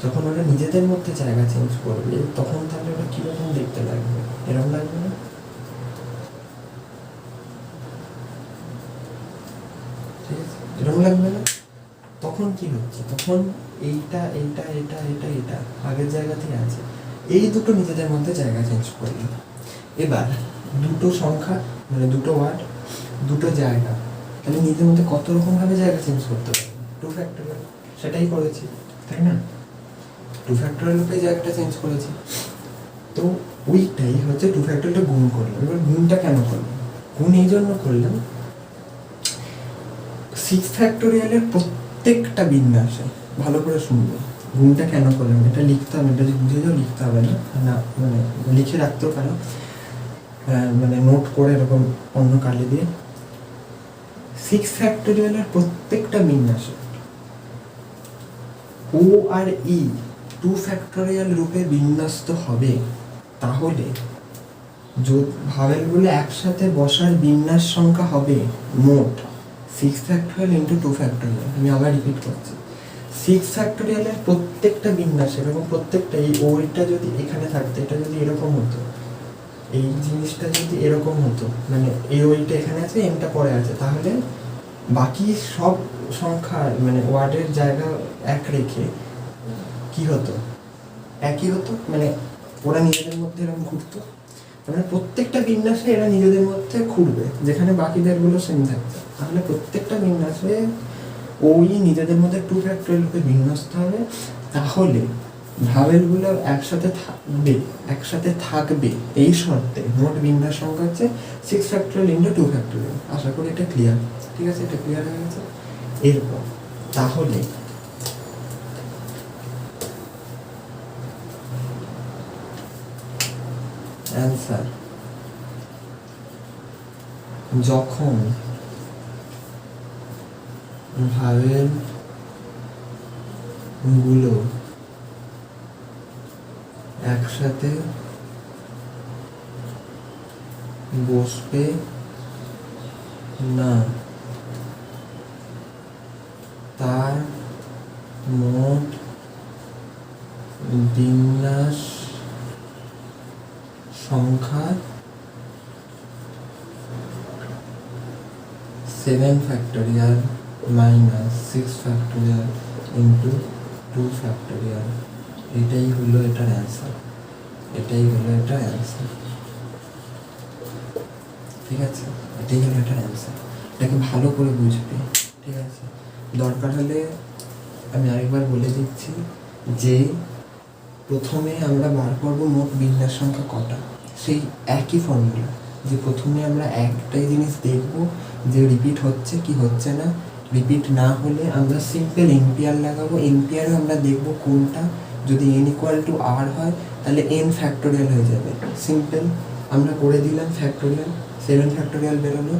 যখন ওরা নিজেদের মধ্যে জায়গা চেঞ্জ করবে তখন তাহলে ওরা কীরকম দেখতে লাগবে? এরকম লাগবে না? ঠিক আছে, এরকম লাগবে না? তখন কি হচ্ছে? তখন এইটা আগের জায়গাতেই আছে, এই দুটো নিজেদের মধ্যে জায়গা চেঞ্জ করবে। এবার দুটো সংখ্যা মানে দুটো ওয়ার্ড, দুটো জায়গা, তাহলে নিজেদের মধ্যে কত রকমভাবে জায়গা চেঞ্জ করতে পারবে? 2 ফ্যাক্টোরিয়াল, সেটাই করেছি, তাই না? 2 ফ্যাক্টোরিয়াল উপরে জায়গাটা চেঞ্জ করেছি, তো ওইটাই হচ্ছে 2 ফ্যাক্টোরিয়ালটা গুণ করলাম। এবার গুণটা কেন করলাম? গুণ এই জন্য করলাম 6 ফ্যাক্টোরিয়ালের প্রত্যেকটা বিন্যাসে, ভালো করে শুনবো, গুণটা কেন করলাম এটা লিখতে হবে, এটা বুঝে যাও, লিখতে হবে না, মানে লিখে রাখতেও পারো, মানে নোট করে এরকম অন্য কালি দিয়ে। 6 ফ্যাক্টোরিয়ালের প্রত্যেকটা বিন্যাসে ও আর ই 2 ফ্যাক্টোরিয়াল রূপে বিন্যস্ত হবে, তাহলে ভাবেলগুলো একসাথে বসার বিন্যাস সংখ্যা হবে মোট 6 ফ্যাক্টোরিয়াল ইন্টু 2 ফ্যাক্টোরিয়াল। আমি আবার রিপিট করছি, 6 ফ্যাক্টোরিয়ালের প্রত্যেকটা বিন্যাস এবং প্রত্যেকটা এই ওইটা যদি এখানে থাকতো, এটা যদি এরকম হতো, এই জিনিসটা যদি এরকম হতো, মানে এই ওইটা এখানে আছে, এমটা পরে আছে, তাহলে বাকি সব সংখ্যা মানে ওয়ার্ডের জায়গা এক রেখে কি হতো? একই হতো, মানে ওরা নিজেদের মধ্যে এরকম ঘুরতো, মানে প্রত্যেকটা বিন্যাসে এরা নিজেদের মধ্যে ঘুরবে, যেখানে বাকিদেরগুলো সেম থাকছে। তাহলে প্রত্যেকটা বিন্যাসে ওই নিজেদের মধ্যে 2 ফ্যাক্টোরিয়াল রূপে বিন্যস্ত হবে, তাহলে ভাবেলগুলো একসাথে থাকবে এই শর্তে মোট বিন্যাস সংখ্যা হচ্ছে 6 ফ্যাক্টোরিয়াল ইন্টু 2 ফ্যাক্টোরিয়াল। আশা করি এটা ক্লিয়ার, ঠিক আছে? এটা ক্লিয়ার হয়ে গেছে। এরপর তাহলে অ্যান্সার, যখন ভাবেল গুলো একসাথে বসবে না, তার মোট বিন্যাস সংখ্যা 7 factorial minus 6 factorial into 2 factorial. এটাই হলো এটার অ্যান্সার, ঠিক আছে? এটাই হলো এটার অ্যান্সার। এটাকে ভালো করে বুঝবে, ঠিক আছে? দরকার হলে আমি আরেকবার বলে দিচ্ছি যে প্রথমে আমরা বার করবো মোট বিন্যাস সংখ্যা কটা, সেই একই ফর্মুলা, যে প্রথমে আমরা একটাই জিনিস দেখব যে রিপিট হচ্ছে কি হচ্ছে না। রিপিট না হলে আমরা সিম্পল এনপিআর লাগাবো, এনপিআরে আমরা দেখব কোনটা যদি n = r হয় তাহলে n ফ্যাক্টোরিয়াল হয়ে যাবে, সিম্পল। আমরা করে দিলাম ফ্যাক্টোরিয়াল, সেভেন ফ্যাক্টোরিয়াল বেরোলো,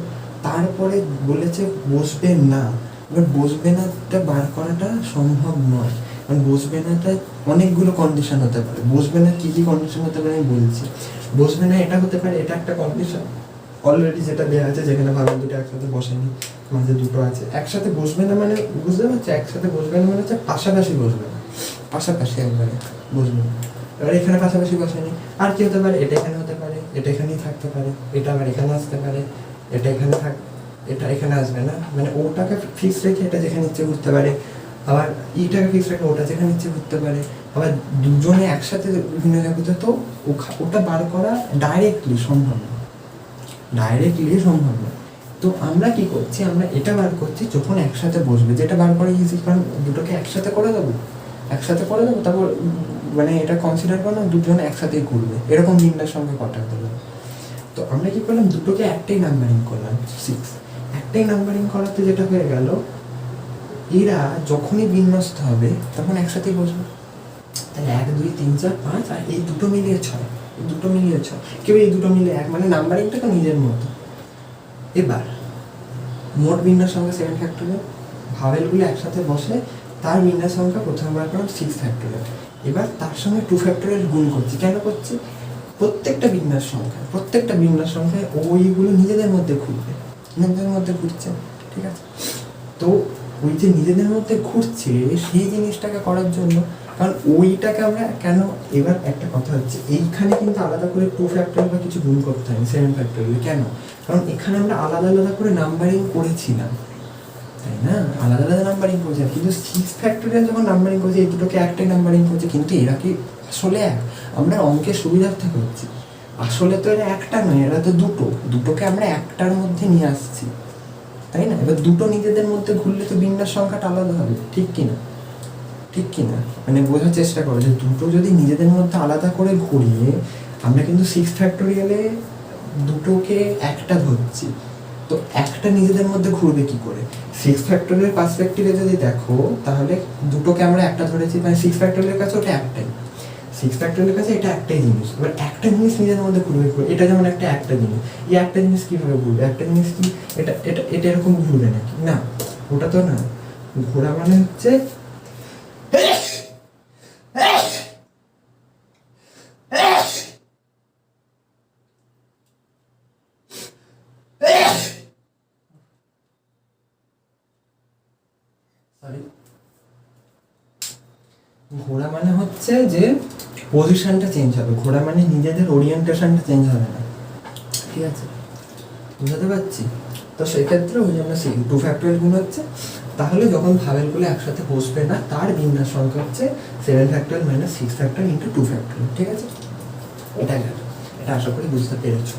তারপরে বলেছে বসবে না। এবার বসবে নাটা বার করাটা সম্ভব নয়, কারণ বসবে নাটা অনেকগুলো কন্ডিশন হতে পারে। বসবে না কী কী কন্ডিশন হতে পারে আমি বলছি। বসবে না এটা হতে পারে, এটা একটা কন্ডিশন অলরেডি যেটা দেওয়া আছে, যেখানে ভাবেন দুটো একসাথে বসেনি, মাঝে দুটো আছে। একসাথে বসবে না মানে বুঝতে পারছি, একসাথে বসবে না মানে হচ্ছে পাশাপাশি বসবে না, পাশাপাশি একবারে বসবে না। এবার এখানে পাশাপাশি বসেনি, আর কি হতে পারে, এটা এখানে হতে পারে, এটা এখানেই থাকতে পারে, এটা আবার এখানে আসতে পারে, এটা এখানে এটা এখানে আসবে না, মানে ওটাকে ফিক্স রেখে এটা যেখানে ইচ্ছে ঘুরতে পারে, আবার ইটাকে ফিক্স রেখে ওটা যেখানে ইচ্ছে ঘুরতে পারে, আবার দুজনে একসাথে বিভিন্ন জায়গাতে। তো ওটা বার করা ডাইরেক্টলি সম্ভব না, ডাইরেক্টলি সম্ভব না। তো আমরা কি করছি, আমরা এটা বার করছি যখন একসাথে বসবে, যেটা বার করে ইজি, কারণ দুটোকে একসাথে করে দেবো, তারপর মানে এটা কনসিডার করলাম দুজন একসাথেই ঘুরবে, এরকম বিন্যাস সঙ্গে কটা দিলাম। তো আমরা কি করলাম, দুটোকে একটাই নাম্বারিং করলাম 6। একটাই নাম্বারিং করাতে যেটা হয়ে গেল, এরা যখনই বিন্যস্ত হবে তখন একসাথেই বসবে। তাহলে 1 2 3 4 5, আর এই দুটো মিলিয়ে 6, এই দুটো মিলিয়ে 6, কেউ এই দুটো মিলিয়ে 1, মানে নাম্বারিংটা তো নিজের মতো। এবার মোট বিন্যাস সংখ্যা 7 ফ্যাক্টোরিয়াল, ভাওয়েলগুলো একসাথে বসে তার বিন্যাস সংখ্যা প্রথমে বার করলাম 6 ফ্যাক্টোরিয়াল। এবার তার সঙ্গে 2 ফ্যাক্টোরিয়াল গুণ করছি। কেন করছি, প্রত্যেকটা বিন্যাস সংখ্যায় ওইগুলো নিজেদের মধ্যে ঘুরবে, ঘুরছে, ঠিক আছে। তো ওই যে নিজেদের মধ্যে ঘুরছে সেই জিনিসটাকে করার জন্য, কারণ ওইটাকে আমরা কেন, এবার একটা কথা হচ্ছে, এইখানে কিন্তু আলাদা করে 2 ফ্যাক্টোরিয়াল বা কিছু গুণ করতে হয় 7 ফ্যাক্টোরিয়াল। কেন, কারণ এখানে আমরা আলাদা আলাদা করে নাম্বারিং করেছিলাম, তাই না, আলাদা আলাদা নাম্বারিং করেছিলাম। কিন্তু 6 ফ্যাক্টোরিয়াল যখন নাম্বারিং করছি, এই দুটোকে একটাই নাম্বারিং করছে, কিন্তু এরা কি আসলে এক? আমরা অঙ্কের সুবিধার্থে করছি, আসলে তো এরা একটা নয়, এরা তো দুটোকে আমরা একটার মধ্যে নিয়ে আসছি, তাই না। এবার দুটো নিজেদের মধ্যে ঘুরলে তো বিন্যাস সংখ্যাটা আলাদা হবে, ঠিক কিনা, মানে বোঝার চেষ্টা করো যে দুটো যদি নিজেদের মধ্যে আলাদা করে ঘুরিয়ে, আমরা কিন্তু 6 ফ্যাক্টোরিয়ালে দুটোকে একটা ধরছি, তো একটা নিজেদের মধ্যে ঘুরবে কি করে? 6 ফ্যাক্টোরিয়াল পার্সপেক্টিভে যদি দেখো, তাহলে দুটোকে আমরা একটা ধরেছি, মানে 6 ফ্যাক্টোরিয়ালের কাছে ওটা একটাই, 6 ফ্যাক্টোরিয়ালের কাছে এটা একটাই জিনিস। এবার একটা জিনিস নিজেদের মধ্যে ঘুরবে, এটা যেমন একটা জিনিস, এই একটা জিনিস কীভাবে ঘুরবে? একটা জিনিস কি এটা এটা এটা এরকম ঘুরবে নাকি? না, ওটা তো না। ঘোরা মানে হচ্ছে ঘোরা মানে হচ্ছে যে পজিশনটা চেঞ্জ হবে, ঘোরা মানে নিজেদের ওরিয়েন্টেশনটা চেঞ্জ হবে না, ঠিক আছে, বুঝাতে পারছি? তো সেক্ষেত্রে ওই জন্য 2 ফ্যাক্টোরিয়াল গুণ হচ্ছে। তাহলে যখন ভাওয়েলগুলো একসাথে বসবে না, তার বিন্যাস সংখ্যা হচ্ছে 7 factorial minus 6 factorial into 2 factorial, ঠিক আছে। এটা গেল, এটা আশা করি বুঝতে পেরেছো।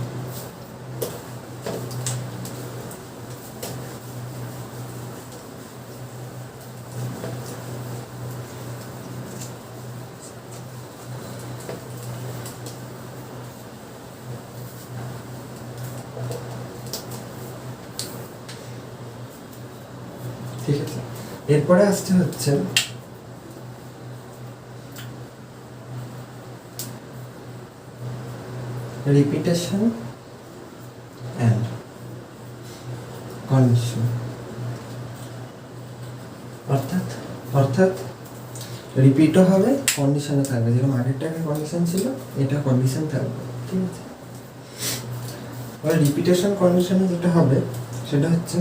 ঠিক আছে, এরপরে আসতে হচ্ছে রিপিটেশন অ্যান্ড কন্ডিশন। অর্থাৎ রিপিটও হবে, কন্ডিশনও থাকবে, যেরকম আগেরটা একটা কন্ডিশন ছিল, এটা কন্ডিশন থাকবে, ঠিক আছে। এবার রিপিটেশন কন্ডিশনে যেটা হবে সেটা হচ্ছে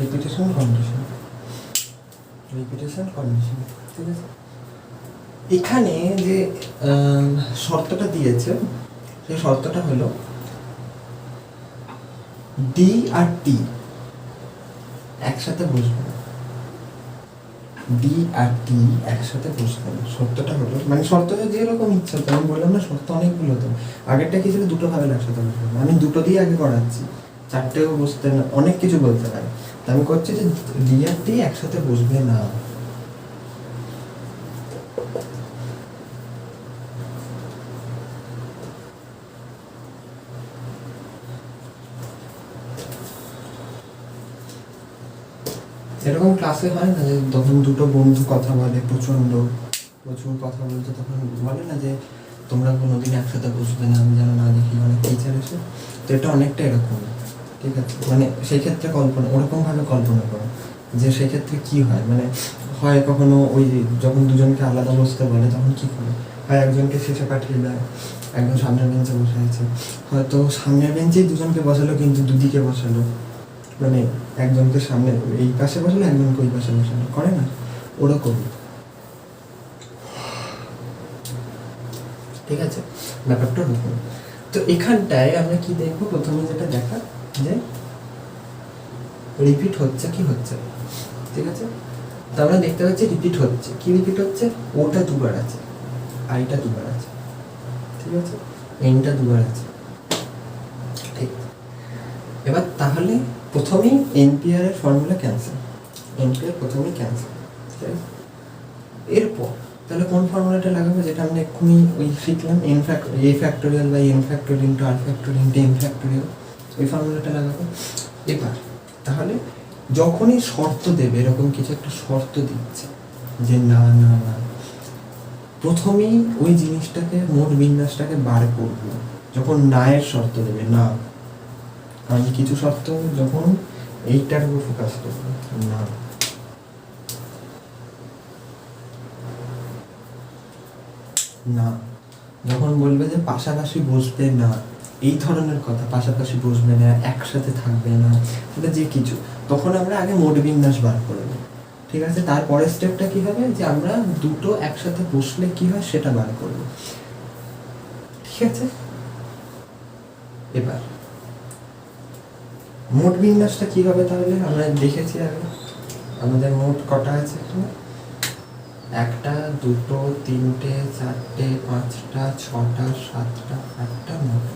রিপিটেশন কন্ডিশন, ঠিক আছে। এখানে যে শর্তটা দিয়েছে, সেই শর্তটা হলো ডি আর টি একসাথে বসবে না, ডি আর টি একসাথে বসবে না। শর্তটা হলো, মানে শর্ত যেরকম ইচ্ছা হতো, আমি বললাম না শর্ত অনেকগুলো হতো। আগেরটা কি ছিল, দুটো ভাবে একসাথে বসবে না, আমি দুটো দিয়ে আগে করাচ্ছি, চারটেও বসতে না, অনেক কিছু বলতে পারে। তা আমি করছি যে ডি আর টি একসাথে বসবে না। এরকম ক্লাসে হয় না যে তখন দুটো বন্ধু কথা বলে, প্রচুর কথা বলতে, তখন বলে না যে তোমরা কোনোদিন একসাথে বসবে না, আমি যেন না দেখি অনেক টিচার এসে। তো এটা অনেকটা এরকম, ঠিক আছে? মানে সেই ক্ষেত্রে ওরকমভাবে কল্পনা করো যে সেক্ষেত্রে কী হয়, মানে হয় কখনো ওই যখন দুজনকে আলাদা বসতে বলে তখন কী করে, হয় একজনকে শেষে পাঠিয়ে দেয়, একজন সামনের বেঞ্চে বসে আছে, হয়তো সামনের বেঞ্চেই দুজনকে বসালো কিন্তু দুদিকে বসালো, মানে একজনকে সামনে এই পাশে বসালো, একজনকে ওই পাশে বসালো, করে না ওরকম, ঠিক আছে? ব্যাপারটা ওরকম। তো এখানটায় আমরা কি দেখবো, প্রথমে যেটা দেখা যে রিপিট হচ্ছে কি হচ্ছে, ঠিক আছে? তো আমরা দেখতে পাচ্ছি রিপিট হচ্ছে। কি রিপিট হচ্ছে? ওটা দুবার আছে, আইটা দুবার আছে, ঠিক আছে, এনটা দুবার আছে, ঠিক। এবার তাহলে প্রথমেই এনপিআর এর ফর্মুলা ক্যান্সেল, এনপিআর প্রথমেই ক্যান্সেল, ঠিক আছে? এরপর তাহলে কোন ফর্মুলাটা লাগাবো, যেটা আমরা এক্ষুনি ওই শিখলাম, A factorial by N factorial into R factorial into N factorial, ওই ফর্মুলাটা লাগাবো। এবার তাহলে যখনই শর্ত দেবে, এরকম কিছু একটা শর্ত দিচ্ছে যে না না না, প্রথমেই ওই জিনিসটাকে, মোট বিন্যাসটাকে বার করবো। যখন না এর শর্ত দেবে, না, আমি কিছু শর্ত যখন এইটার উপর ফোকাস করবো, না, না, যখন বলবে যে পাশাপাশি বসবে না, এই ধরনের কথা, পাশাপাশি বসবে না, একসাথে থাকবে না, সেটা যে কিছু, তখন আমরা আগে মোট বিন্যাস বার করবো, ঠিক আছে? তারপরের স্টেপটা কি হবে, যে আমরা দুটো একসাথে বসলে কি হয় সেটা বার করবো, ঠিক আছে? এবার মোট বিন্যাসটা কি হবে তাহলে আমরা দেখেছি আগে, আমাদের মোট কটা আছে এখানে, 1 2 3 4 5 6 7 8 9,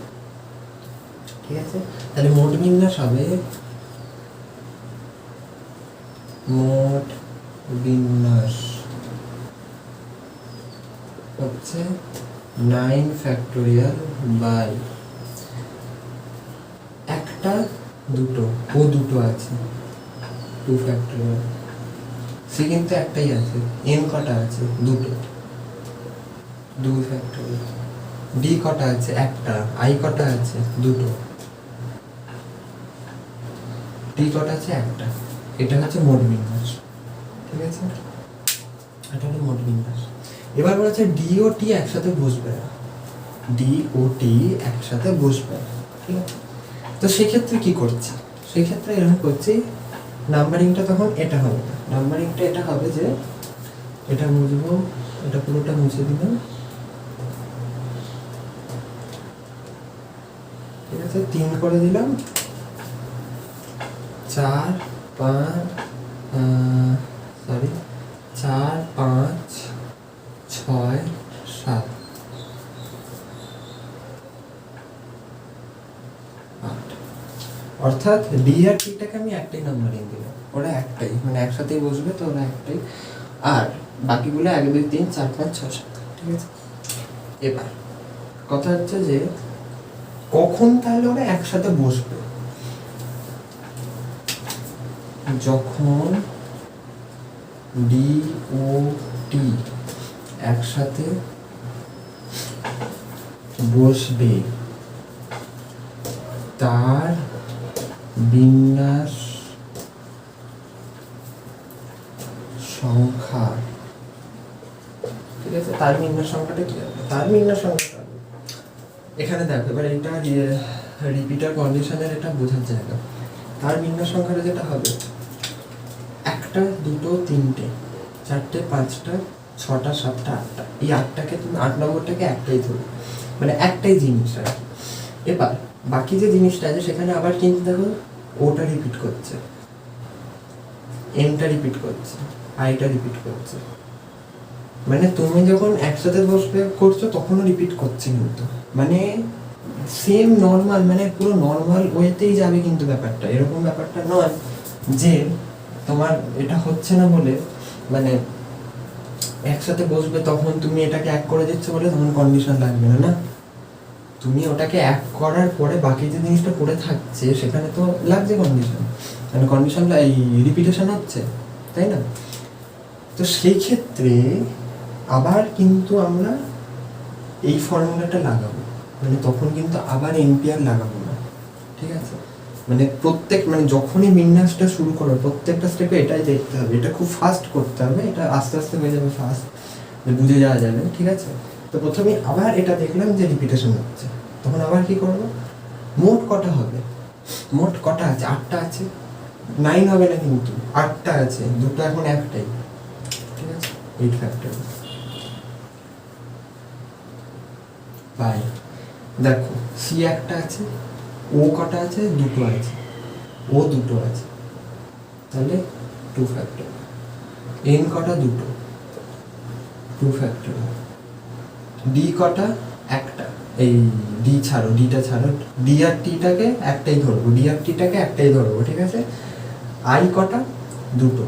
ঠিক আছে? তাহলে মোট বিন্যাস হবে, মোট বিন্যাস হচ্ছে 9 ফ্যাক্টোরিয়াল বাই 1 2 ও দুটো আছে 2 ফ্যাক্টোরিয়াল, সে কিন্তু একটাই আছে, এন কটা আছে, দুটো, 2 ফ্যাক্টোরিয়াল, ডি কটা আছে, একটা, আই কটা আছে, দুটো, টি কটা আছে, একটা। এটা হচ্ছে মোট বিন্যাস, ঠিক আছে? এটা হলো মোট বিন্যাস। এবার বলেছে ডি ও টি একসাথে বসবে না, ডি ও টি একসাথে বসবে না, ঠিক আছে? তো সেক্ষেত্রে কি করছি, সেক্ষেত্রে এরকম করছি, নাম্বারিংটা তখন এটা হবে না, নাম্বারিংটা এটা হবে যে এটা মুছবো, এটা পুরোটা মুছে দিলাম, ঠিক আছে? 3 করে দিলাম, 4 5 6 7 8, অর্থাৎ ডি আর টিটাকে আমি একটাই নাম্বারিং দিলাম, ওরা একটাই, মানে একসাথেই বসবে, তো ওরা একটাই, আর বাকিগুলো 1 2 3 4 5 6 7, ঠিক আছে? এবার কথা হচ্ছে যে কখন তাহলে ওরা একসাথে বসবে, যখন ডি ও টি একসাথে বসবে, তার বিন্যাস সংখ্যা, ঠিক আছে? তার বিন্যাস সংখ্যাটা কি হবে, তার বিন্যাস সংখ্যাটা এখানে দেখো, এবার এটা রিপিটার কন্ডিশনের এটা বোঝার জায়গা। তার বিন্যাস সংখ্যাটা যেটা হবে 1 2 3 4 5 6 7 8, এই 8টাকে তুমি 8 নম্বরটাকে একটাই ধরো, মানে একটাই জিনিস আর কি। এবার বাকি যে জিনিসটা আছে সেখানে আবার কিন্তু দেখো ওটা রিপিট করছে, এনটা রিপিট করছে, আইটা রিপিট করছে, মানে তুমি যখন একসাথে বসবে করছো তখনও রিপিট করছে, কিন্তু মানে সেম নর্মাল, মানে পুরো নর্মাল ওয়েতেই যাবে, কিন্তু ব্যাপারটা এরকম ব্যাপারটা নয় যে তোমার এটা হচ্ছে না বলে, মানে একসাথে বসবে তখন তুমি এটাকে এক করে দিচ্ছ বলে তখন কন্ডিশন লাগবে না, না, তুমি ওটাকে এক করার পরে বাকি যে জিনিসটা পড়ে থাকছে সেখানে তো লাগছে কন্ডিশন, মানে কন্ডিশন এই রিপিটেশন হচ্ছে, তাই না? তো সেই ক্ষেত্রে আবার কিন্তু আমরা এই ফর্মুলাটা লাগাবো, মানে তখন কিন্তু আবার এম্পিয়ার লাগাবো না, ঠিক আছে? মানে মানে যখনই বিন্যাসটা শুরু করো প্রত্যেকটা স্টেপে এটাই দেখতে হবে, এটা খুব ফাস্ট করতে হবে, এটা আস্তে আস্তে হয়ে যাবে ফাস্ট, বুঝে যাওয়া যাবে, ঠিক আছে? তো প্রথমে আবার এটা দেখলাম যে রিপিটেশন হচ্ছে, তখন আবার কি করব, মোট কটা হবে, মোট কটা আছে, 8টা আছে, 9 হবে না কিন্তু 8টা আছে, দুটো এখন একটাই, ঠিক আছে? 8 ফ্যাক্টর বাই, দেখো সি একটা আছে, ও কটা আছে, দুটো আছে, ও দুটো আছে, তাহলে 2 ফ্যাক্টর, এন কটা, দুটো, 2 ফ্যাক্টর, ডি কটা, একটা, এই ডি ছাড়ো, ডিটা ছাড়ো, ডি আর টিটাকে একটাই ধরবো, ডি আর টিটাকে একটাই ধরবো, ঠিক আছে? আই কটা, দুটো,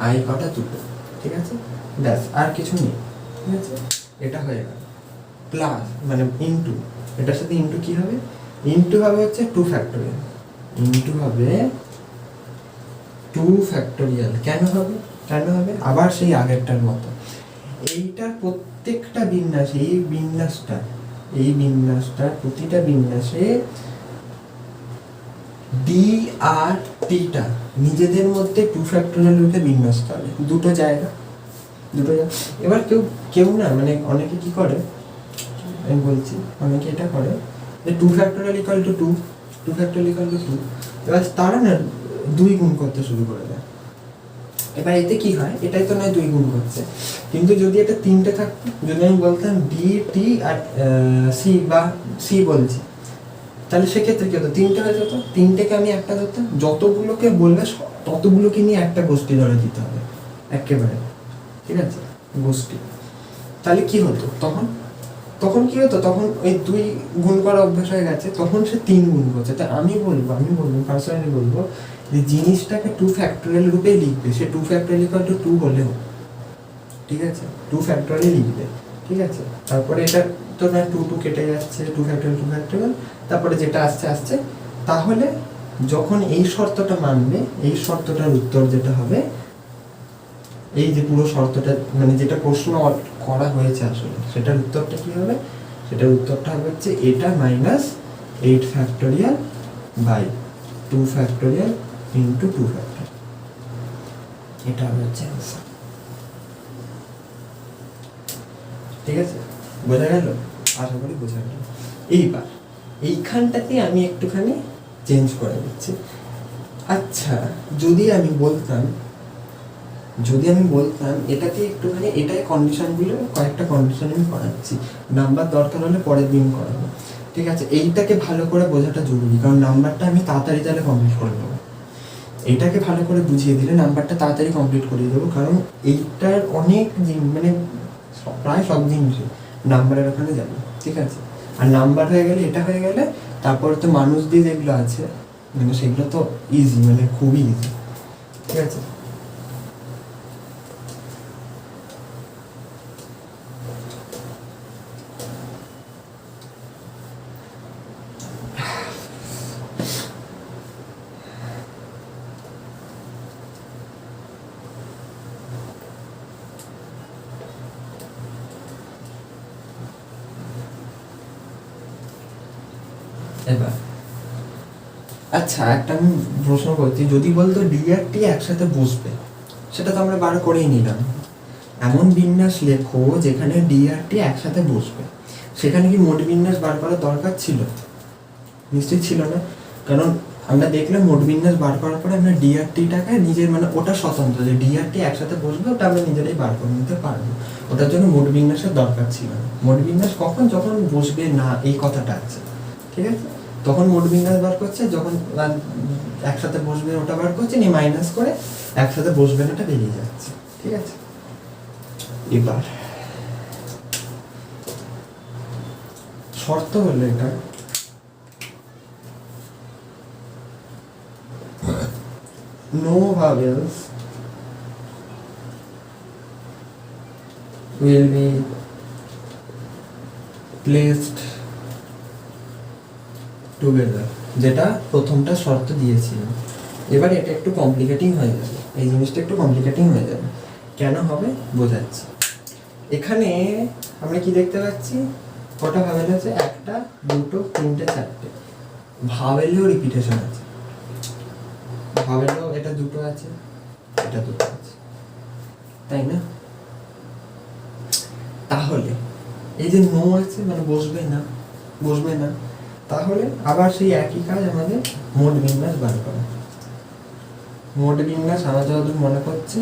আই কটা, দুটো, ঠিক আছে? ব্যাস, আর কিছু নেই, ঠিক আছে? এটা হয়ে গেল, প্লাস মানে ইনটু, এটার সাথে ইনটু কি হবে, ইনটু হবে হচ্ছে 2 ফ্যাক্টোরিয়াল, ইনটু হবে 2 ফ্যাক্টোরিয়াল, কেন হবে, কেন হবে, আবার সেই আগেরটার মতো, এইটার প্রত্যেকটা বিন্যাস, এই বিন্যাসটা প্রতিটা বিন্যাসে ডি আর টিটা নিজেদের মধ্যে 2 ফ্যাক্টোরিয়াল রূপে বিন্যাস করে, দুটো জায়গা। এবার কেউ না, মানে অনেকে কি করে, আমি বলছি, অনেকে এটা করে যে 2 factorial equal to 2 factorial equal to 2, এবার তারা না 2 গুণ করতে শুরু করে দেয়। এবার এতে কি হয়, এটাই তো নয় 2 গুণ করছে, কিন্তু যদি এটা 3টে থাকতো, যদি আমি বলতাম ডি টি আর সি বা সি বলছি, তাহলে সেক্ষেত্রে কি হতো, 3টে হয়ে যেত, 3টেকে আমি একটা ধরতাম, যতগুলোকে বলবে ততগুলোকে নিয়ে একটা গোষ্ঠী ধরে দিতে হবে একেবারে, ঠিক আছে? গোষ্ঠী, তাহলে কি হতো, তখন কি হতো, তখন ওই 2 গুণ করা অভ্যাস হয়ে গেছে, তখন সে 3 গুণ করছে। তা আমি বলবো পার্সোনালি বলবো যে জিনিসটাকে 2 ফ্যাক্টোরিয়াল রূপে লিখবে, সে 2 ফ্যাক্টোরিয়াল ইকুয়াল টু 2 হলেও, ঠিক আছে? 2 ফ্যাক্টোরিয়াল লিখবে, ঠিক আছে? তারপরে এটা তো না 2 কেটে যাচ্ছে, 2 ফ্যাক্টোরিয়াল, তারপরে যেটা আসছে, তাহলে যখন এই শর্তটা মানবে, এই শর্তটার উত্তর যেটা হবে, এই যে পুরো শর্তটা, মানে যেটা প্রশ্ন করা হয়েছে আসলে, সেটার উত্তরটা কি হবে, সেটার উত্তরটা হবে হচ্ছে এটা minus 8 factorial by 2 factorial into 2 factorial, এটা হচ্ছে আনসার, ঠিক আছে? বোঝা গেল? আশা করি বোঝা গেল। এইবার এইখানটাতে আমি একটুখানি চেঞ্জ করে দিচ্ছি। আচ্ছা, যদি আমি বলতাম এটাকে একটুখানি, এটাই কন্ডিশনগুলো, কয়েকটা কন্ডিশন আমি করাচ্ছি, নাম্বার দরকার হলে পরের দিন করাবো, ঠিক আছে? এইটাকে ভালো করে বোঝাটা জরুরি, কারণ নাম্বারটা আমি তাড়াতাড়ি তাহলে কমপ্লিট করে দেবো, এইটাকে ভালো করে বুঝিয়ে দিলে নাম্বারটা তাড়াতাড়ি কমপ্লিট করে দেবো, কারণ এইটার অনেক মানে প্রায় সব জিনিসই নাম্বারের ওখানে যাবে, ঠিক আছে? আর নাম্বার হয়ে গেলে, এটা হয়ে গেলে, তারপর তো মানুষ দিয়ে যেগুলো আছে, মানে সেগুলো তো ইজি, মানে খুবই ইজি, ঠিক আছে? এবার আচ্ছা, একটা আমি প্রশ্ন করছি, যদি বলতো ডি আর টি একসাথে বসবে, সেটা তো আমরা বার করেই নিলাম, এমন বিন্যাস লেখো যেখানে ডি আর টি একসাথে বসবে, সেখানে কি মোট বিন্যাস বার করার দরকার ছিল? নিশ্চয়ই ছিল না, কারণ আমরা দেখলাম মোট বিন্যাস বার করার পরে আমরা ডি আর টিটাকে নিজের, মানে ওটা স্বতন্ত্র, যে ডি আর টি একসাথে বসবে ওটা আমরা নিজেরাই বার করে নিতে পারবো, ওটার জন্য মোট বিন্যাসের দরকার ছিল না। মোট বিন্যাস কখন, যখন বসবে না এই কথাটা আছে, ঠিক আছে? তখন মোট বিন্যাস বার করছে, যখন একসাথে বসবে ওটা বার করছে, নিয়ে মাইনাস করে একসাথে বসবে না, এটা বেরিয়ে যাচ্ছে, ঠিক আছে? এবার শর্ত হলো এটা, no vowels will be placed together, যেটা প্রথমটা শর্ত দিয়েছিলাম, এবার এটা একটু কমপ্লিকেটিং হয়ে যাবে, এই জিনিসটা একটু কমপ্লিকেটিং হয়ে যাবে। কেন হবে বোঝাচ্ছি। এখানে আমরা কি দেখতে পাচ্ছি, কটা ভাওয়েল আছে, একটা, দুটো, তিনটে, চারটে। ভাওয়েলেও রিপিটেশন আছে, ভাওয়েলেও এটা দুটো আছে, এটা দুটো আছে, তাই না? তাহলে এই যে নো আছে মানে বসবে না, বসবে না, তাহলে আবার সেই একই কাজ আমাদের মোট বিন্যাস বার করা। মোট বিন্যাস আমার যতদূর মনে করছে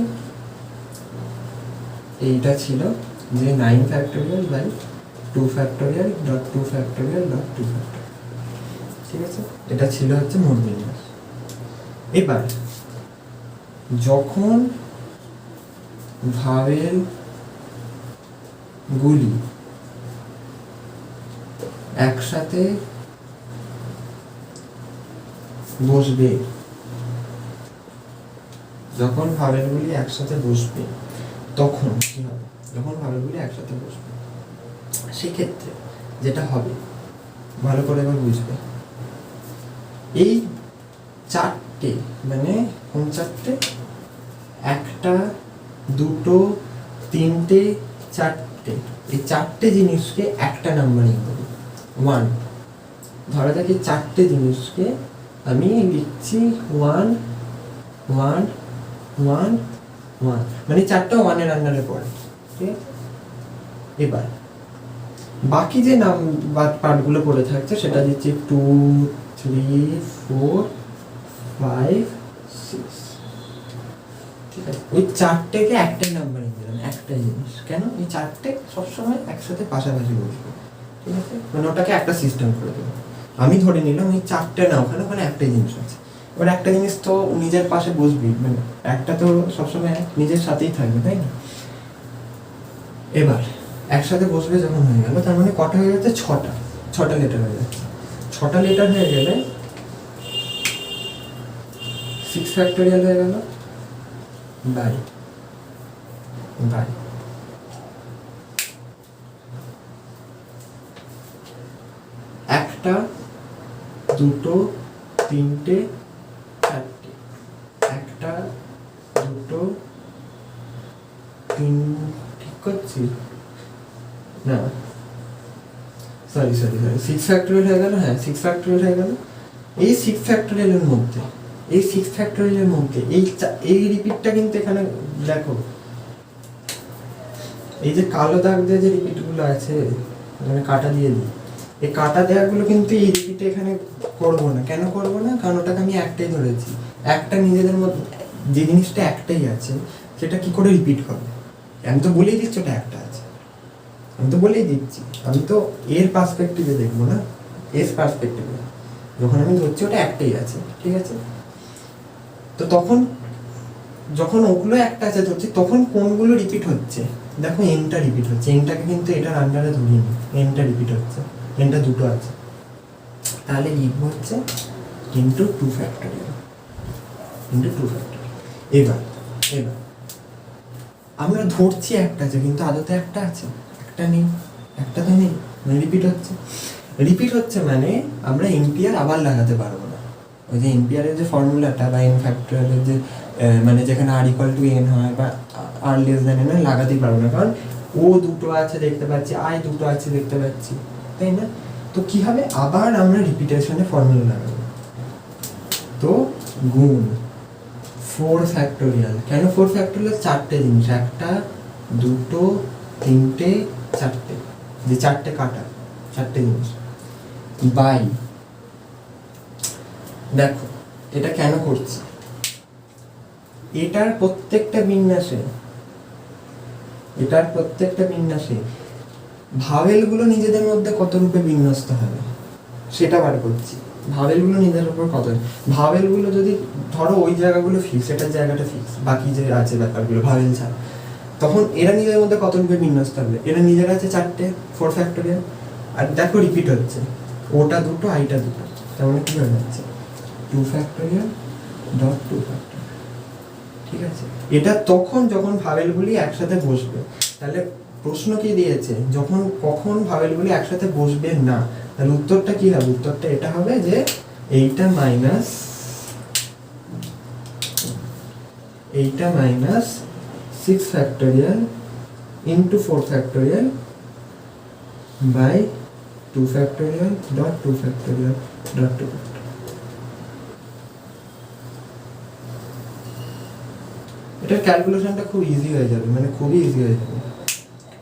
এইটা ছিল যে 9 factorial by 2 factorial dot 2 factorial dot 2 factorial, ঠিক আছে? এটা ছিল হচ্ছে মোট বিন্যাস। এবার যখন ভাওয়েল গুলি একসাথে বসবে, যখন ভাওয়েলগুলি একসাথে বসবে তখন কি হবে, যখন ভাওয়েলগুলি একসাথে বসবে সেক্ষেত্রে যেটা হবে ভালো করে এবার বুঝবে, এই চারটে মানে কোন চারটে, একটা, দুটো, তিনটে, চারটে, এই চারটে জিনিসকে একটা নাম্বারিং করি 1। ধরা যাক এই চারটে জিনিসকে আমি লিখছি 1 1 1 1, মানে চারটা 1 এর আন্ডারে পড়ে, ঠিক আছে? এবার বাকি যে নাম বা পার্টগুলো পড়ে থাকছে সেটা দিচ্ছি 2 3 4 5 6, ঠিক আছে? ওই চারটেকে একটাই নাম্বারিং দিলাম, একটাই জিনিস। কেন? এই চারটে সবসময় একসাথে পাশাপাশি বসবে, ঠিক আছে? মানে ওটাকে একটা সিস্টেম করে দেবো। আমি ধরে নিলাম ওই চারটে না, ওখানে ওখানে একটাই জিনিস আছে। এবার একটা জিনিস তো নিজের পাশে বসবি, মানে একটা তো সবসময় নিজের সাথেই থাকবে, তাই না? এবার একসাথে বসবে যখন হয়ে গেল, তার মানে কটা হয়ে যাচ্ছে, ছটা লেটার হয়ে যাচ্ছে। ছটা লেটার হয়ে গেলে 6 ফ্যাক্টোরিয়াল হয়ে গেল বাই বাই একটা, দুটো, তিনটে, চারটে, একটা, দুটো, তিন, ঠিক করছি না, সরি 6 ফ্যাক্টোরিয়াল হয়ে গেল, হ্যাঁ 6 ফ্যাক্টোরিয়াল হয়ে গেল। এই 6 ফ্যাক্টোরিয়ালের মধ্যে, এই 6 ফ্যাক্টোরিয়ালের মধ্যে এই রিপিটটা কিন্তু এখানে দেখো, এই যে কালো দাগ দিয়ে যে রিপিটগুলো আছে, মানে কাটা দিয়ে দিই, এই কাটা দেওয়াগুলো কিন্তু এই রিপিটে এখানে করবো না। কেন করবো না? কারণ ওটাকে আমি একটাই ধরেছি, একটা নিজেদের মধ্যে যে জিনিসটা একটাই আছে সেটা কি করে রিপিট হবে? আমি তো বলেই দিচ্ছি ওটা একটা আছে, আমি তো বলেই দিচ্ছি, আমি তো এর পার্সপেক্টিভে দেখবো না, এর পার্সপেক্টিভে যখন আমি ধরছি ওটা একটাই আছে, ঠিক আছে? তো তখন যখন ওগুলো একটা আছে ধরছি, তখন কোনগুলো রিপিট হচ্ছে? দেখো এনটা রিপিট হচ্ছে, এনটাকে কিন্তু এটার আন্ডারে ধরিনি, এনটা রিপিট হচ্ছে, এনটা দুটো আছে, তাহলে লিখবো হচ্ছে ইন্টু 2 ফ্যাক্টোরিয়াল, ইন্টু 2 ফ্যাক্টোরিয়াল। এবার আমরা ধরছি একটা আছে, কিন্তু আদতে একটা আছে, একটা নেই, একটা তো নেই, রিপিট হচ্ছে মানে আমরা এম্পিয়ার আবার লাগাতে পারবো না। ওই যে এম্পিয়ারের যে ফর্মুলাটা বা এন ফ্যাক্টোরিয়ালের যে মানে যেখানে আর ইকুয়াল টু এন হয় বা আর লেস দ্যান এন লাগাতেই পারবো না, কারণ ও দুটো আছে দেখতে পাচ্ছি, আই দুটো আছে দেখতে পাচ্ছি, তাই না? তো কি হবে, আবার আমরা রিপিটেশনে ফর্মুলা লাগাবো। তো গুণ 4 ফ্যাক্টোরিয়াল। কেন 4 ফ্যাক্টোরিয়াল? চারটে জিনিস, একটা, দুটো, তিনটে, চারটে, যে চারটে কাটা, চারটে জিনিস বাই, দেখো এটা কেন করছি, এটার প্রত্যেকটা বিন্যাসে ভাওয়েলগুলো নিজেদের মধ্যে কত রূপে বিন্যস্ত হবে সেটা বার করছি। ভাওয়েলগুলো নিজের উপর কত, ভাওয়েলগুলো যদি ধরো ওই জায়গাগুলো ফিক্স, এটার জায়গাটা ফিক্স, বাকি যে আছে ব্যাপারগুলো ভাওয়েল ছাড়া, তখন এরা নিজের মধ্যে কত রূপে বিন্যস্ত হবে? এরা নিজের আছে চারটে, 4 ফ্যাক্টোরিয়াল, আর দেখো রিপিট হচ্ছে, ওটা দুটো, আইটা দুটো, তার মানে কি হয়ে যাচ্ছে 2 ফ্যাক্টোরিয়াল ডট 2 ফ্যাক্টোরিয়াল, ঠিক আছে? এটা তখন যখন ভাওয়েলগুলি একসাথে বসবে। তাহলে প্রশ্ন কি দিয়েছে, কখন ভাওয়েলগুলি একসাথে বসবে না, তাহলে উত্তরটা কি হবে? উত্তরটা এটা হবে যে এইটা মাইনাস এইটা minus 6 factorial into 4 factorial by 2 factorial dot 2 factorial dot 2 factorial. এটার ক্যালকুলেশনটা খুব ইজি হয়ে যাবে, মানে খুবই ইজি হয়ে যাবে।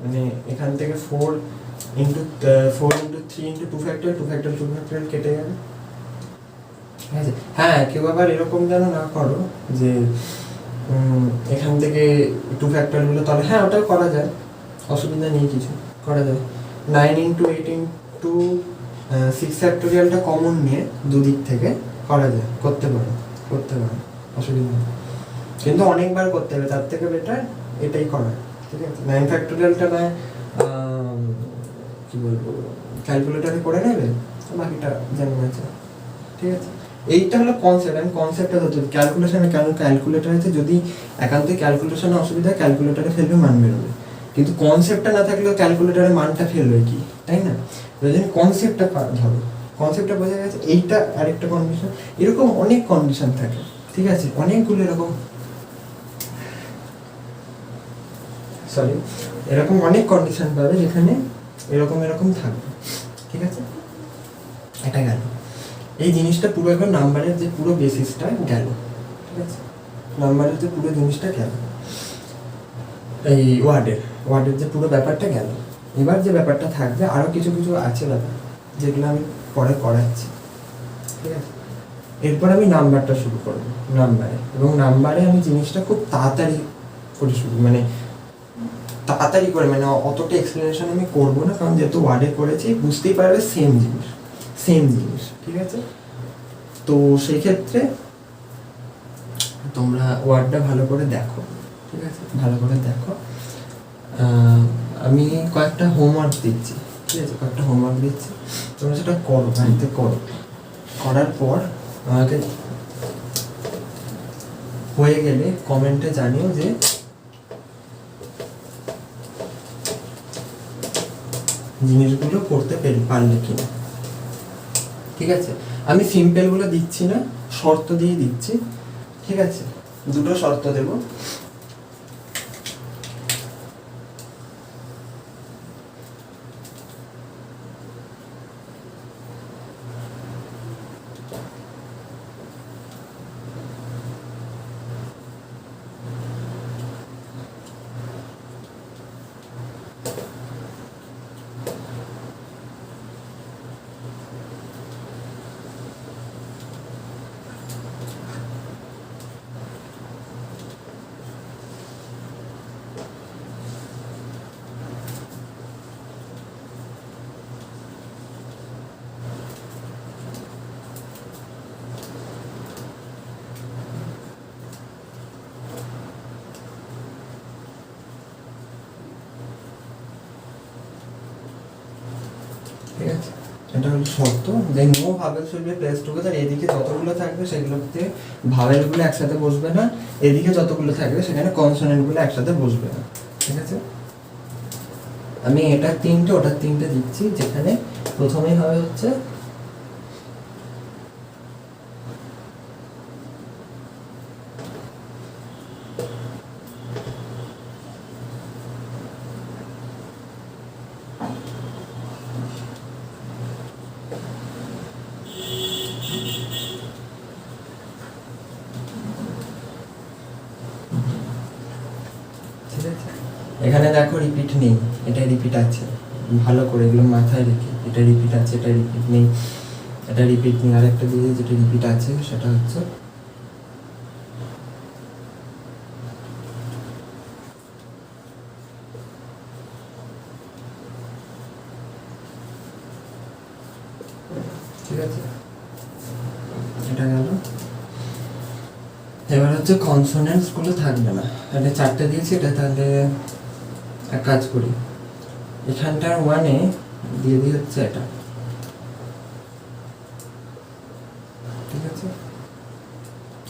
মানে এখান থেকে 4 into 3 into 2 factorial 2 factorial 2 factorial কেটে যাবে, ঠিক আছে। হ্যাঁ, কেউ আবার এরকম যেন না করো যে এখান থেকে 2 ফ্যাক্টোরিয়ালগুলো, তাহলে হ্যাঁ ওটাও করা যায়, অসুবিধা নেই, কিছু করা যায়। 9 ইন্টু 8 ইন্টু 6 ফ্যাক্টোরিয়ালটা কমন নিয়ে দুদিক থেকে করা যায়, করতে পারো, অসুবিধা নেই। কিন্তু অনেকবার করতে হবে, তার থেকে বেটার এটাই করা, ঠিক আছে। 9 ফ্যাক্টোরিয়ালটা না কি বলবো ক্যালকুলেটারে করে নেবে, বাকিটা যেমন আছে, ঠিক আছে। এইটা হলো কনসেপ্ট। আমি কনসেপ্টটা ধরতে ক্যালকুলেশনে, কেন ক্যালকুলেটারে যদি একান্তই ক্যালকুলেশনে অসুবিধা, ক্যালকুলেটারে ফেলবে মান বেরোবে, কিন্তু কনসেপ্টটা না থাকলেও ক্যালকুলেটারে মানটা ফেলবে কি, তাই না? যদি কনসেপ্টটা ধরো, কনসেপ্টটা বোঝা গেছে, এইটা আরেকটা কন্ডিশন, এরকম অনেক কন্ডিশন থাকে, ঠিক আছে, অনেকগুলো এরকম অনেক কন্ডিশন পাবে যেখানে এরকম থাকবে, ঠিক আছে। এটা গেল, এই জিনিসটা পুরো একবার নাম্বারের যে পুরো বেসিসটা গেল, ঠিক আছে, নাম্বারের যে পুরো জিনিসটা গেল, এই ওয়ার্ডের যে পুরো ব্যাপারটা গেল। এবার যে ব্যাপারটা থাকবে আরও কিছু আছে ব্যাপার, যেগুলো আমি পরে করাচ্ছি, ঠিক আছে। এরপর আমি নাম্বারটা শুরু করবো, এবং নাম্বারে আমি জিনিসটা খুব তাড়াতাড়ি করে মানে অতটা এক্সপ্লেনেশন আমি করবো না, কারণ যেহেতু ওয়ার্ডে করেছি বুঝতেই পারবে সেম জিনিস, ঠিক আছে। তো সেই ক্ষেত্রে তোমরা ওয়ার্ডটা ভালো করে দেখো, ঠিক আছে, ভালো করে দেখো। আমি কয়েকটা হোমওয়ার্ক দিচ্ছি, ঠিক আছে, তোমরা সেটা করো, বাড়িতে করো, করার পর আমাকে হয়ে গেলে কমেন্টে জানিও যে জিনিসগুলো করতে পারলে কিনা, ঠিক আছে। আমি সিম্পলগুলো দিচ্ছি না, শর্ত দিয়ে দিচ্ছি, ঠিক আছে, দুটো শর্ত দেবো। ঠিক আছে, এটা হলো শর্ত যে no vowel should be placed together. এদিকে যতগুলো থাকবে সেগুলোতে ভাবেলগুলো একসাথে বসবে না, এদিকে যতগুলো থাকবে সেখানে কনসোনেন্টগুলো একসাথে বসবে না, ঠিক আছে। আমি এটার 3টে ওটার 3টে দিচ্ছি, যেখানে প্রথমেই হবে হচ্ছে এখানে দেখো রিপিট নেই, এটা রিপিট আছে, ভালো করে এগুলো মাথায় রেখে, এটা রিপিট আছে, এটা রিপিট নেই, এটা রিপিট নেই। আরেকটা দিয়ে যেটা রিপিট আছে সেটা হচ্ছে ঠিক আছে, এটা গেল। এবার হচ্ছে কনসোনেন্টস গুলো থাকবে না, এটা 4টে দিয়েছি, এটা তাহলে এক কাজ করি, এখানটার 1-এ দিয়ে দিই হচ্ছে এটা, ঠিক আছে।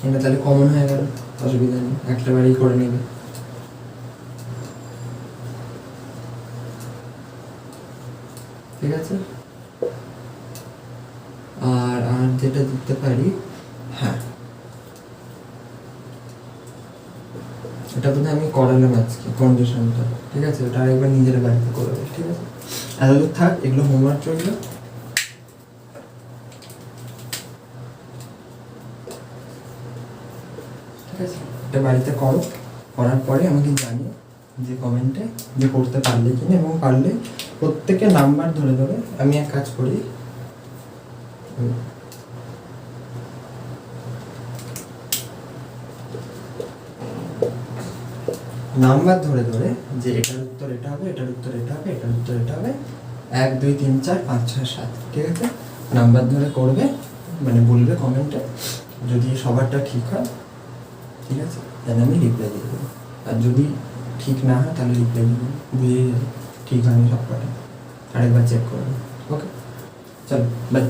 এটা তাহলে কমন হয়ে গেল, অসুবিধা নেই, একটা বারেই করে নেবে, ঠিক আছে। আর যেটা দিতে পারি, হ্যাঁ এটা বোধহয় আমি করালাম আজকে কন্ডিশনটা, ঠিক আছে? ওটা আরেকবার নিজের বাড়িতে করবে, ঠিক আছে? এতদূর থাক, এগুলো হোমওয়ার্ক চলবে। ঠিক আছে, এটা বাড়িতে করো, করার পরে আমাকে জানিও যে কমেন্টে যে করতে পারলে কিনা, এবং পারলে প্রত্যেকের নাম্বার ধরে ধরে আমি এক কাজ করি, নাম্বার ধরে ধরে যে এটার উত্তর এটা হবে, এটার উত্তর এটা হবে, এটার উত্তর এটা হবে, 1 2 3 4 5 6 7, ঠিক আছে? নাম্বার ধরে করবে, মানে বলবে কমেন্টে, যদি সবারটা ঠিক হয়, ঠিক আছে, তাহলে আমি রিপ্লাই দিয়ে দেবো। আর যদি ঠিক না হয় তাহলে রিপ্লাই দিয়ে দেবো, বুঝেই যাবে ঠিক হয়নি সব কটা, আরেকবার চেক করবো। ওকে, চলো বাই।